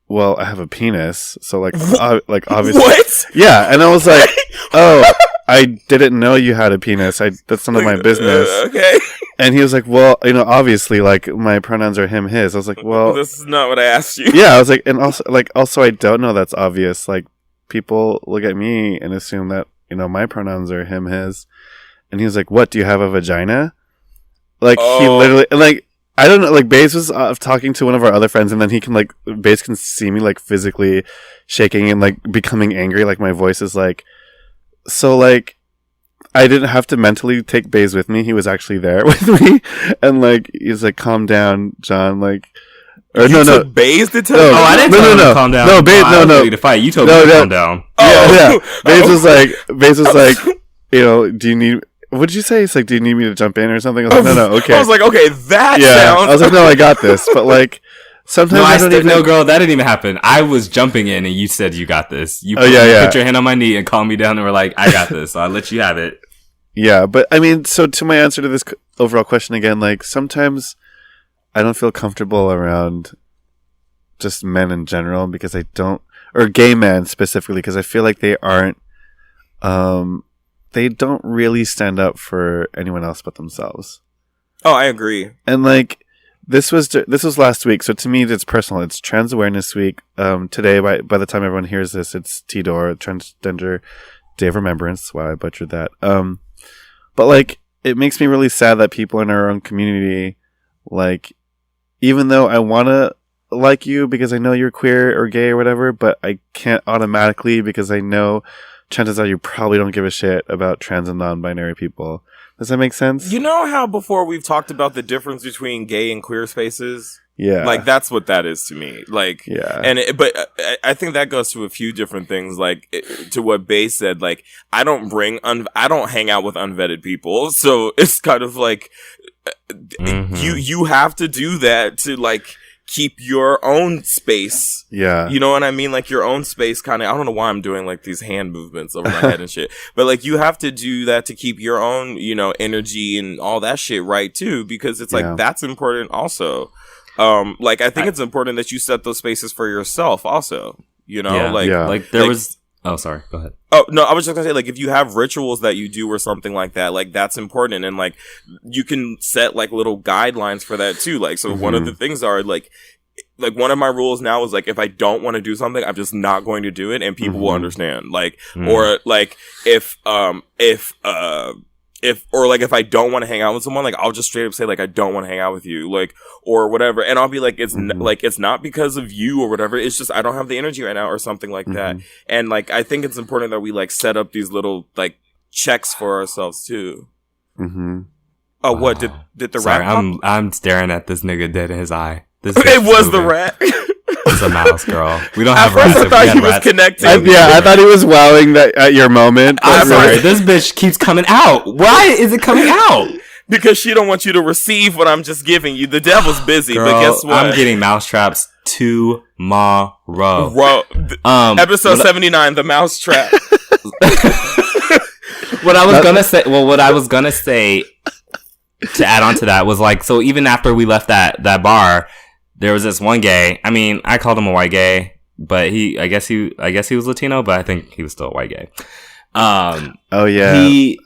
well, I have a penis. So like obviously. What? Yeah. And I was like, oh, I didn't know you had a penis. That's none of my business. Okay. And he was like, well, obviously, like, my pronouns are him, his. I was like, well, this is not what I asked you. Yeah, I was like, and also, I don't know that's obvious. Like, people look at me and assume that, my pronouns are him, his. And he was like, what, do you have a vagina? Like, he literally, like, I don't know, like, Baze was talking to one of our other friends, and then Baze can see me, like, physically shaking and, like, becoming angry. Like, my voice is like, so, like, I didn't have to mentally take Baze with me. He was actually there with me. And, like, he's like, calm down, John. Like, or you took Baze to tell you? I didn't tell him to calm down. No, Baze, no. To fight. You told me to calm down. Yeah. Baze was like, do you need, what did you say? It's like, do you need me to jump in or something? I was like, no, okay. I was like, okay, that sounds. I was like, no, I got this. But, like, sometimes no, girl, that didn't even happen. I was jumping in and you said you got this. You put your hand on my knee and calmed me down and were like, I got this. So I let you have it. Yeah, but so to my answer to this overall question again, like, sometimes I don't feel comfortable around just men in general because I don't, or gay men specifically, because I feel like they aren't, they don't really stand up for anyone else but themselves. Oh, I agree. And, like, this was last week, so to me it's personal. It's Trans Awareness Week. Today, by the time everyone hears this, it's TDOR, Transgender Day of Remembrance. Wow, I butchered that. But, like, it makes me really sad that people in our own community, like, even though I want to like you because I know you're queer or gay or whatever, but I can't automatically because I know chances are you probably don't give a shit about trans and non-binary people. Does that make sense? You know how before we've talked about the difference between gay and queer spaces? Yeah. Like, that's what that is to me. Like, yeah. But I think that goes to a few different things. Like, to what Bae said, like, I don't hang out with unvetted people. So it's kind of like, you have to do that to, like, keep your own space. Yeah. You know what I mean? Like, your own space kind of, I don't know why I'm doing like these hand movements over my head and shit, but like, you have to do that to keep your own, you know, energy and all that shit right too, because it's like, that's important also. Like, I think it's important that you set those spaces for yourself also, you know, like there was, oh, sorry, go ahead. Oh, no, I was just gonna say, like, if you have rituals that you do or something like that, like, that's important. And, like, you can set, like, little guidelines for that, too. Like, so one of the things are, like, one of my rules now is, like, if I don't want to do something, I'm just not going to do it, and people will understand. Like, or, like, if if I don't want to hang out with someone, like, I'll just straight up say, like, I don't want to hang out with you, like, or whatever. And I'll be like, it's like, it's not because of you or whatever. It's just, I don't have the energy right now or something like that. And, like, I think it's important that we, like, set up these little, like, checks for ourselves too. Oh, what did the rat pop? I'm staring at this nigga dead in his eye. This it was the rat. It's a mouse, girl. We don't have rats. rats. I thought he was connecting. I thought he was wowing that at your moment. I'm sorry. This bitch keeps coming out. Why is it coming out? Because she don't want you to receive what I'm just giving you. The devil's busy, girl, but guess what? I'm getting mousetraps tomorrow. Episode 79, the mousetrap. What I was gonna say to add on to that was like, so even after we left that bar, there was this one gay. I mean, I called him a white gay, but I guess he was Latino, but I think he was still a white gay. Oh yeah. He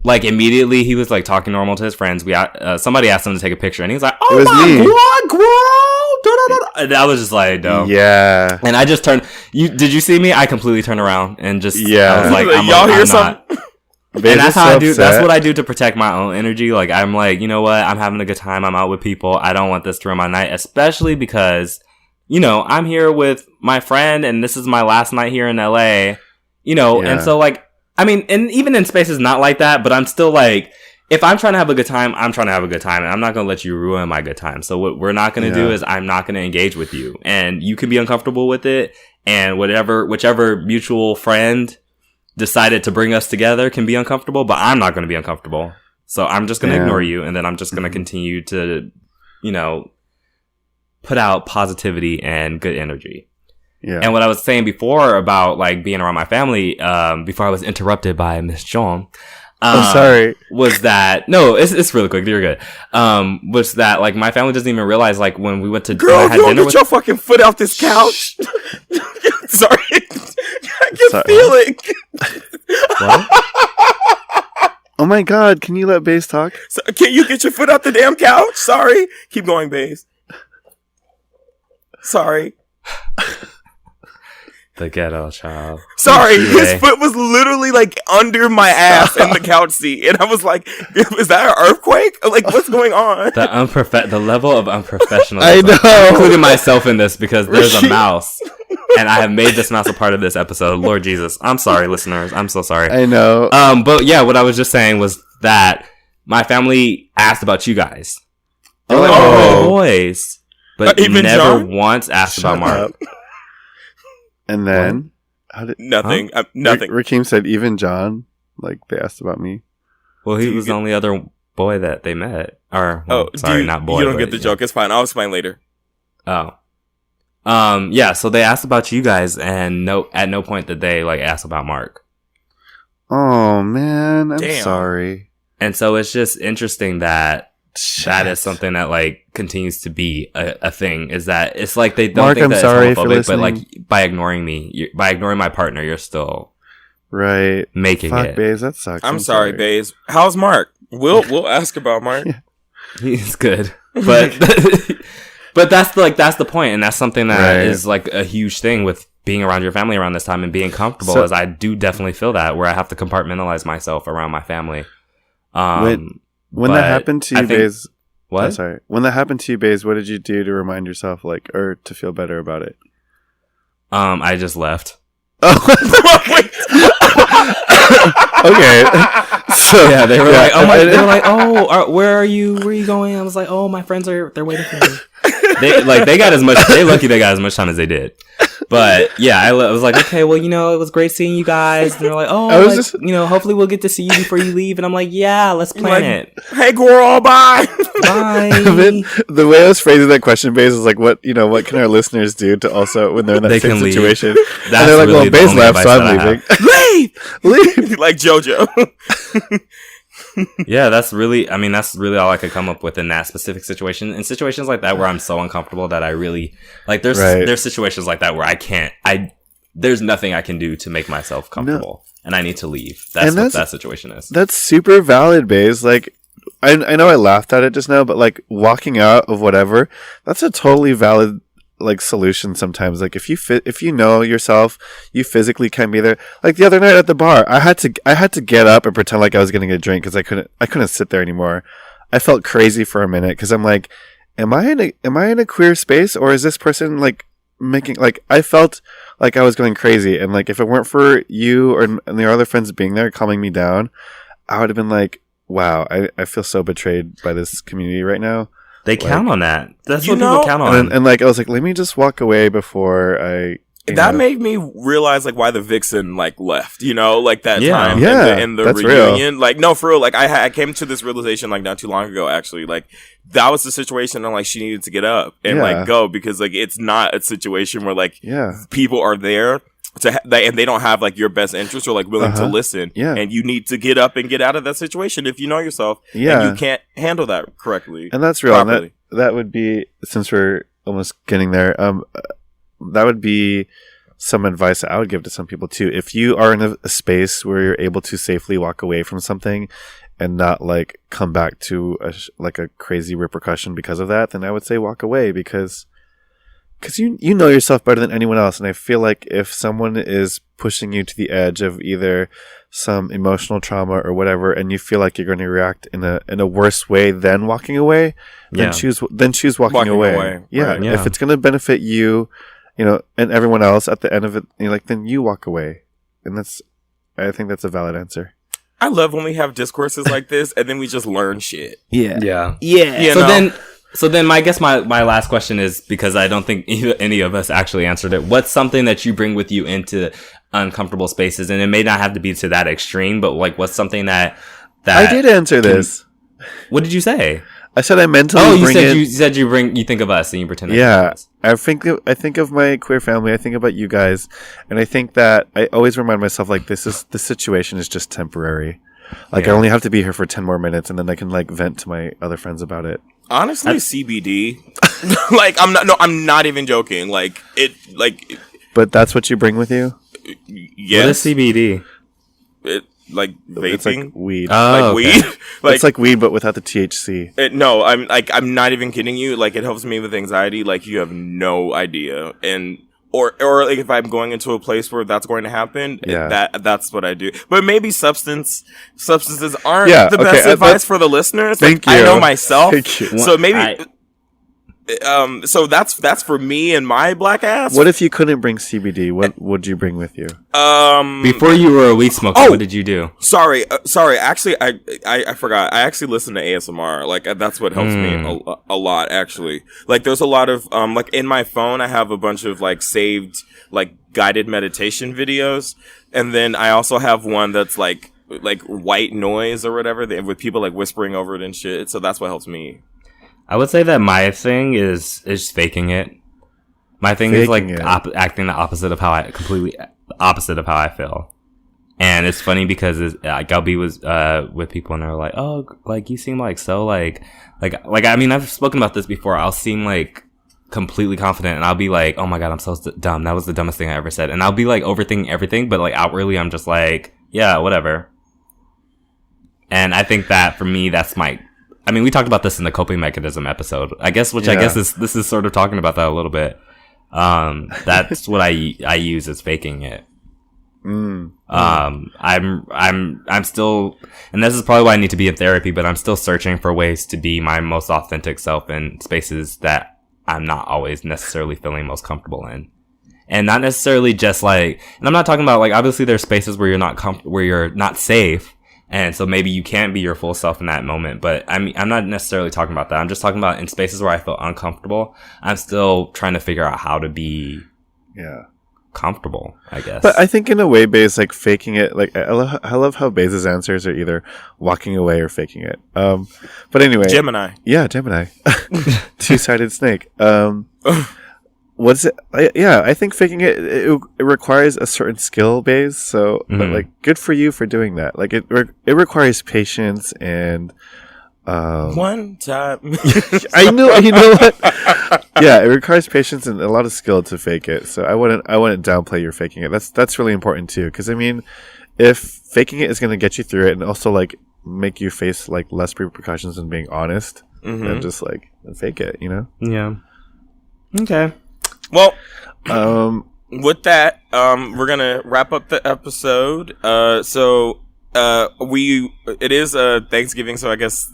like immediately he was like talking normal to his friends. Somebody asked him to take a picture, and he was like, "Oh my god, girl!" And I was just like, "No." Yeah. And I just turned. Did you see me? I completely turned around and just I was like, "Y'all hear something?" And that's how I do. That's what I do to protect my own energy. Like, I'm like, you know what? I'm having a good time. I'm out with people. I don't want this to ruin my night, especially because, you know, I'm here with my friend, and this is my last night here in LA. You know, and so like, I mean, and even in spaces not like that, but I'm still like, if I'm trying to have a good time, I'm trying to have a good time, and I'm not gonna let you ruin my good time. So what we're not gonna do is I'm not gonna engage with you, and you can be uncomfortable with it, and whichever mutual friend decided to bring us together can be uncomfortable, but I'm not going to be uncomfortable. So I'm just going to ignore you, and then I'm just going to continue to, you know, put out positivity and good energy. Yeah. And what I was saying before about like being around my family, before I was interrupted by Miss John. Sorry. Was that it's really quick. You're good. Was that like my family doesn't even realize like when we went to girl, you don't get your fucking foot off this couch. Sorry, I can feel it. What? Oh my god! Can you let Baze talk? So, can you get your foot off the damn couch? Sorry. Keep going, Baze. Sorry. The ghetto child. Sorry, his foot was literally like under my ass in the couch seat, and I was like, "Is that an earthquake? Like, what's going on?" The level of unprofessionalism. I know, I'm including myself in this because there's a mouse, and I have made this mouse a part of this episode. Lord Jesus, I'm sorry, listeners. I'm so sorry. I know. But yeah, what I was just saying was that my family asked about you guys. They're like, "Oh, boys," but even never John? once asked about Mark. And then nothing. Nothing. Rakeem said, "Even John." Like they asked about me. Well, he was the only other boy that they met. Sorry, not boy. You don't get the joke. It's fine. I'll explain later. Oh. Yeah. So they asked about you guys, and at no point did they like ask about Mark. Oh man, I'm sorry. And so it's just interesting that that is something that like continues to be a thing. Is that it's like they don't Mark, think I'm that sorry it's homophobic, but like listening. by ignoring me, by ignoring my partner, you're still right making Fuck, it. Baze, that sucks. I'm sorry, Baze. How's Mark? We'll ask about Mark. Yeah. He's good, but but that's the point, and that's something that is like a huge thing with being around your family around this time and being comfortable. As I do definitely feel that where I have to compartmentalize myself around my family. When that happened to you, Baze, What? Oh, sorry. When that happened to you, Baze, what did you do to remind yourself, like, or to feel better about it? I just left. Okay. So Yeah, they were like, oh my, they were like, oh, where are you? Where are you going? I was like, oh, my friends they're waiting for me. They got as much. They lucky they got as much time as they did. But yeah, I was like, okay, well, it was great seeing you guys. And they're like, oh, hopefully we'll get to see you before you leave. And I'm like, yeah, let's plan it. Hey, girl, bye. Bye. The way I was phrasing that question, Baze, is like, what can our listeners do to also when they're in that same situation? That's and they're like, really well, Baze left, so I'm leaving. Leave, like JoJo. Yeah, that's really all I could come up with in that specific situation. In situations like that where I'm so uncomfortable that I really like, there's situations like that where there's nothing I can do to make myself comfortable, and I need to leave. That's what that situation is. That's super valid, Baze. Like, I know I laughed at it just now, but like walking out of whatever, that's a totally valid like solution sometimes. Like if you know yourself, you physically can't be there. Like the other night at the bar, I had to get up and pretend like I was getting a drink because I couldn't sit there anymore. I felt crazy for a minute because I'm like, am I in a queer space, or is this person like making, like, I felt like I was going crazy, and like if it weren't for you and the other friends being there calming me down, I would have been like, wow, I feel so betrayed by this community right now. They count on that. That's what people count on. And like I was like, let me just walk away before I. That made me realize like why the vixen like left. Like that time in the reunion. Real. Like no, for real. Like I came to this realization like not too long ago. Actually, like that was the situation. And like she needed to get up and like go, because like it's not a situation where like people are there and they don't have like your best interest or like willing to listen. Yeah. And you need to get up and get out of that situation if you know yourself. Yeah. And you can't handle that correctly. And that's real. And that would be, since we're almost getting there, that would be some advice that I would give to some people too. If you are in a space where you're able to safely walk away from something and not like come back to a crazy repercussion because of that, then I would say walk away, because you know yourself better than anyone else. And I feel like if someone is pushing you to the edge of either some emotional trauma or whatever, and you feel like you're going to react in a worse way than walking away, then choose walking away. Yeah. Right. If it's going to benefit you, and everyone else at the end of it, then you walk away. And I think that's a valid answer. I love when we have discourses like this and then we just learn shit. Yeah. So then I guess my last question is, because I don't think any of us actually answered it. What's something that you bring with you into uncomfortable spaces? And it may not have to be to that extreme, but like what's something that I did answer this. What did you say? I said I mentally you said you think of us and you pretend that I think of my queer family, I think about you guys, and I think that I always remind myself like this situation is just temporary. Like I only have to be here for 10 more minutes and then I can like vent to my other friends about it. Honestly, CBD. Like I'm not even joking. Like it But that's what you bring with you? Yes. What is CBD? Like vaping? It's like weed. Oh, like weed. It's like weed, but without the THC. I'm not even kidding you. Like it helps me with anxiety. Like you have no idea. And or like if I'm going into a place where that's going to happen, that's what I do. But maybe substances aren't the best advice for the listeners. Thank you. I know myself. Thank you. So maybe. So that's for me and my black ass. What if you couldn't bring CBD? What would you bring with you? Before you were a weed smoker, what did you do? Sorry. Actually, I forgot. I actually listen to ASMR. Like that's what helps me a lot. Actually, like there's a lot of like in my phone, I have a bunch of like saved like guided meditation videos, and then I also have one that's like white noise or whatever with people like whispering over it and shit. So that's what helps me. I would say that my thing is faking it. My thing is like acting the opposite of how I feel. And it's funny because I'll be with people and they're like, oh, like you seem like so like I mean, I've spoken about this before. I'll seem like completely confident and I'll be like, oh my God, I'm so dumb. That was the dumbest thing I ever said. And I'll be like overthinking everything, but like outwardly I'm just like, yeah, whatever. And I think that for me, I mean, we talked about this in the coping mechanism episode, I guess, this is sort of talking about that a little bit. That's what I use as faking it. I'm still, and this is probably why I need to be in therapy, but I'm still searching for ways to be my most authentic self in spaces that I'm not always necessarily feeling most comfortable in. And not necessarily just like, and I'm not talking about like, obviously there's spaces where you're not where you're not safe. And so maybe you can't be your full self in that moment. But I mean, I'm not necessarily talking about that. I'm just talking about in spaces where I feel uncomfortable. I'm still trying to figure out how to be comfortable, I guess. But I think in a way, Baze, like faking it, like I love how Baze's answers are either walking away or faking it. But anyway. Gemini. Yeah, Gemini. Two-sided snake. What's it? I think faking it requires a certain skill base. So, but like, good for you for doing that. Like, it requires patience and. One time. I know. You know what? Yeah, it requires patience and a lot of skill to fake it. So I wouldn't downplay your faking it. That's really important too. Because I mean, if faking it is going to get you through it and also like make you face like less repercussions than being honest, then just like fake it. You know? Yeah. Okay. Well, with that, we're gonna wrap up the episode. It is Thanksgiving, so I guess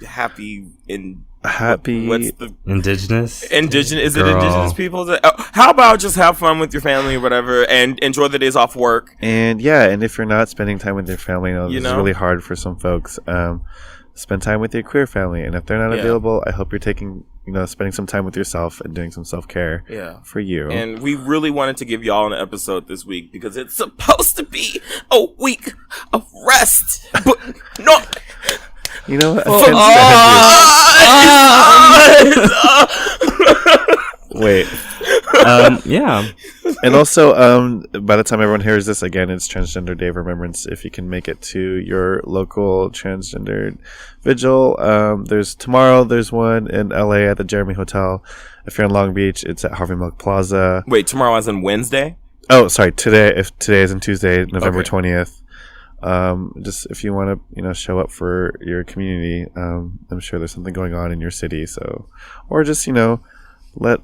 happy. What's the indigenous? Is it indigenous people? How about just have fun with your family or whatever, and enjoy the days off work? And if you're not spending time with your family, this is really hard for some folks. Spend time with your queer family, and if they're not available, I hope you're taking. Spending some time with yourself and doing some self-care for you. And we really wanted to give y'all an episode this week because it's supposed to be a week of rest. But no. You know what? Wait. Yeah. And also, by the time everyone hears this, again, it's Transgender Day of Remembrance. If you can make it to your local transgender vigil, there's one in LA at the Jeremy Hotel. If you're in Long Beach, it's at Harvey Milk Plaza. Wait, tomorrow as in Wednesday? Oh, sorry, today. If today is in Tuesday, November 20th. Just if you want to, show up for your community, I'm sure there's something going on in your city. So, or just, let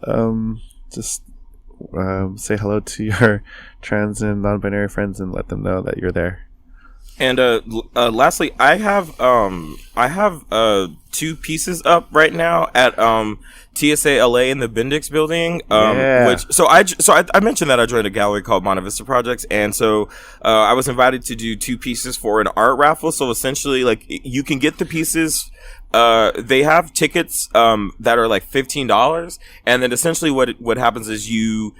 say hello to your trans and non-binary friends and let them know that you're there. And lastly, I have 2 pieces up right now at TSA LA in the Bendix building. I mentioned that I joined a gallery called Monte Vista Projects, and so I was invited to do 2 pieces for an art raffle. So essentially, like, you can get the pieces. They have tickets that are like $15, and then essentially what happens is you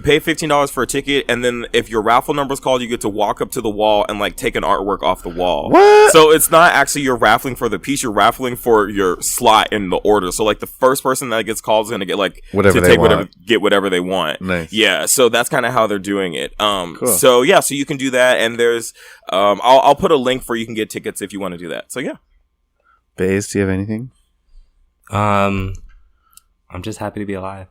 pay $15 for a ticket, and then if your raffle number is called, you get to walk up to the wall and like take an artwork off the wall. What? So it's not actually you're raffling for the piece, you're raffling for your slot in the order. So like the first person that gets called is gonna get like whatever they want. Nice. Yeah. So that's kind of how they're doing it. Cool. So yeah, so you can do that, and there's I'll put a link where you can get tickets if you want to do that. So yeah. Baze, do you have anything? I'm just happy to be alive.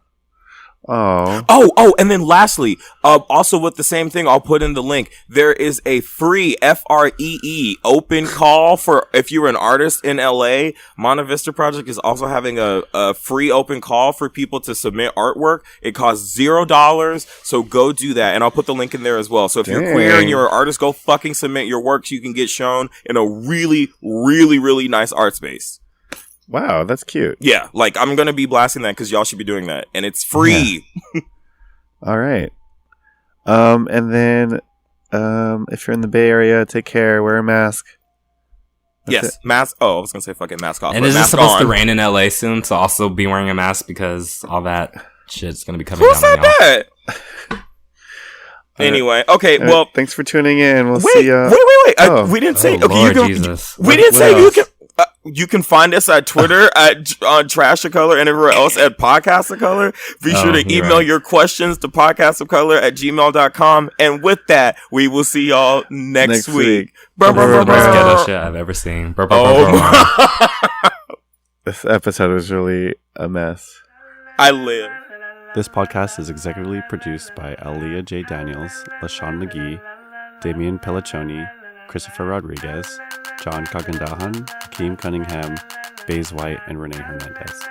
Oh, and then lastly, also with the same thing, I'll put in the link. There is a free FREE open call for if you're an artist in LA. Monte Vista Project is also having a free open call for people to submit artwork. It costs $0, so go do that, and I'll put the link in there as well. So if you're queer and you're an artist, go fucking submit your work so you can get shown in a really, really, really nice art space. Wow, that's cute. Yeah, like I'm gonna be blasting that because y'all should be doing that, and it's free. Yeah. All right. And then, if you're in the Bay Area, take care. Wear a mask. Yes, mask. Oh, I was gonna say fucking mask off. And is it supposed to rain in LA soon? So also be wearing a mask because all that shit's gonna be coming down. Who said that? Anyway, okay. Well, thanks for tuning in. We'll see you. Wait. We didn't say. Okay, we didn't say you can. You can find us at Twitter on Trash of Color and everywhere else at Podcast of Color. Be sure to email your questions to podcastofcolor@gmail.com. And with that, we will see y'all next week. Most ghetto shit I've ever seen. This episode was really a mess. I live. This podcast is executively produced by Aaliyah J. Daniels, LaShawn McGee, Damian Pelliccioni, Christopher Rodriguez, John Kagandahan, Hakeem Cunningham, Baze White, and Renee Hernandez.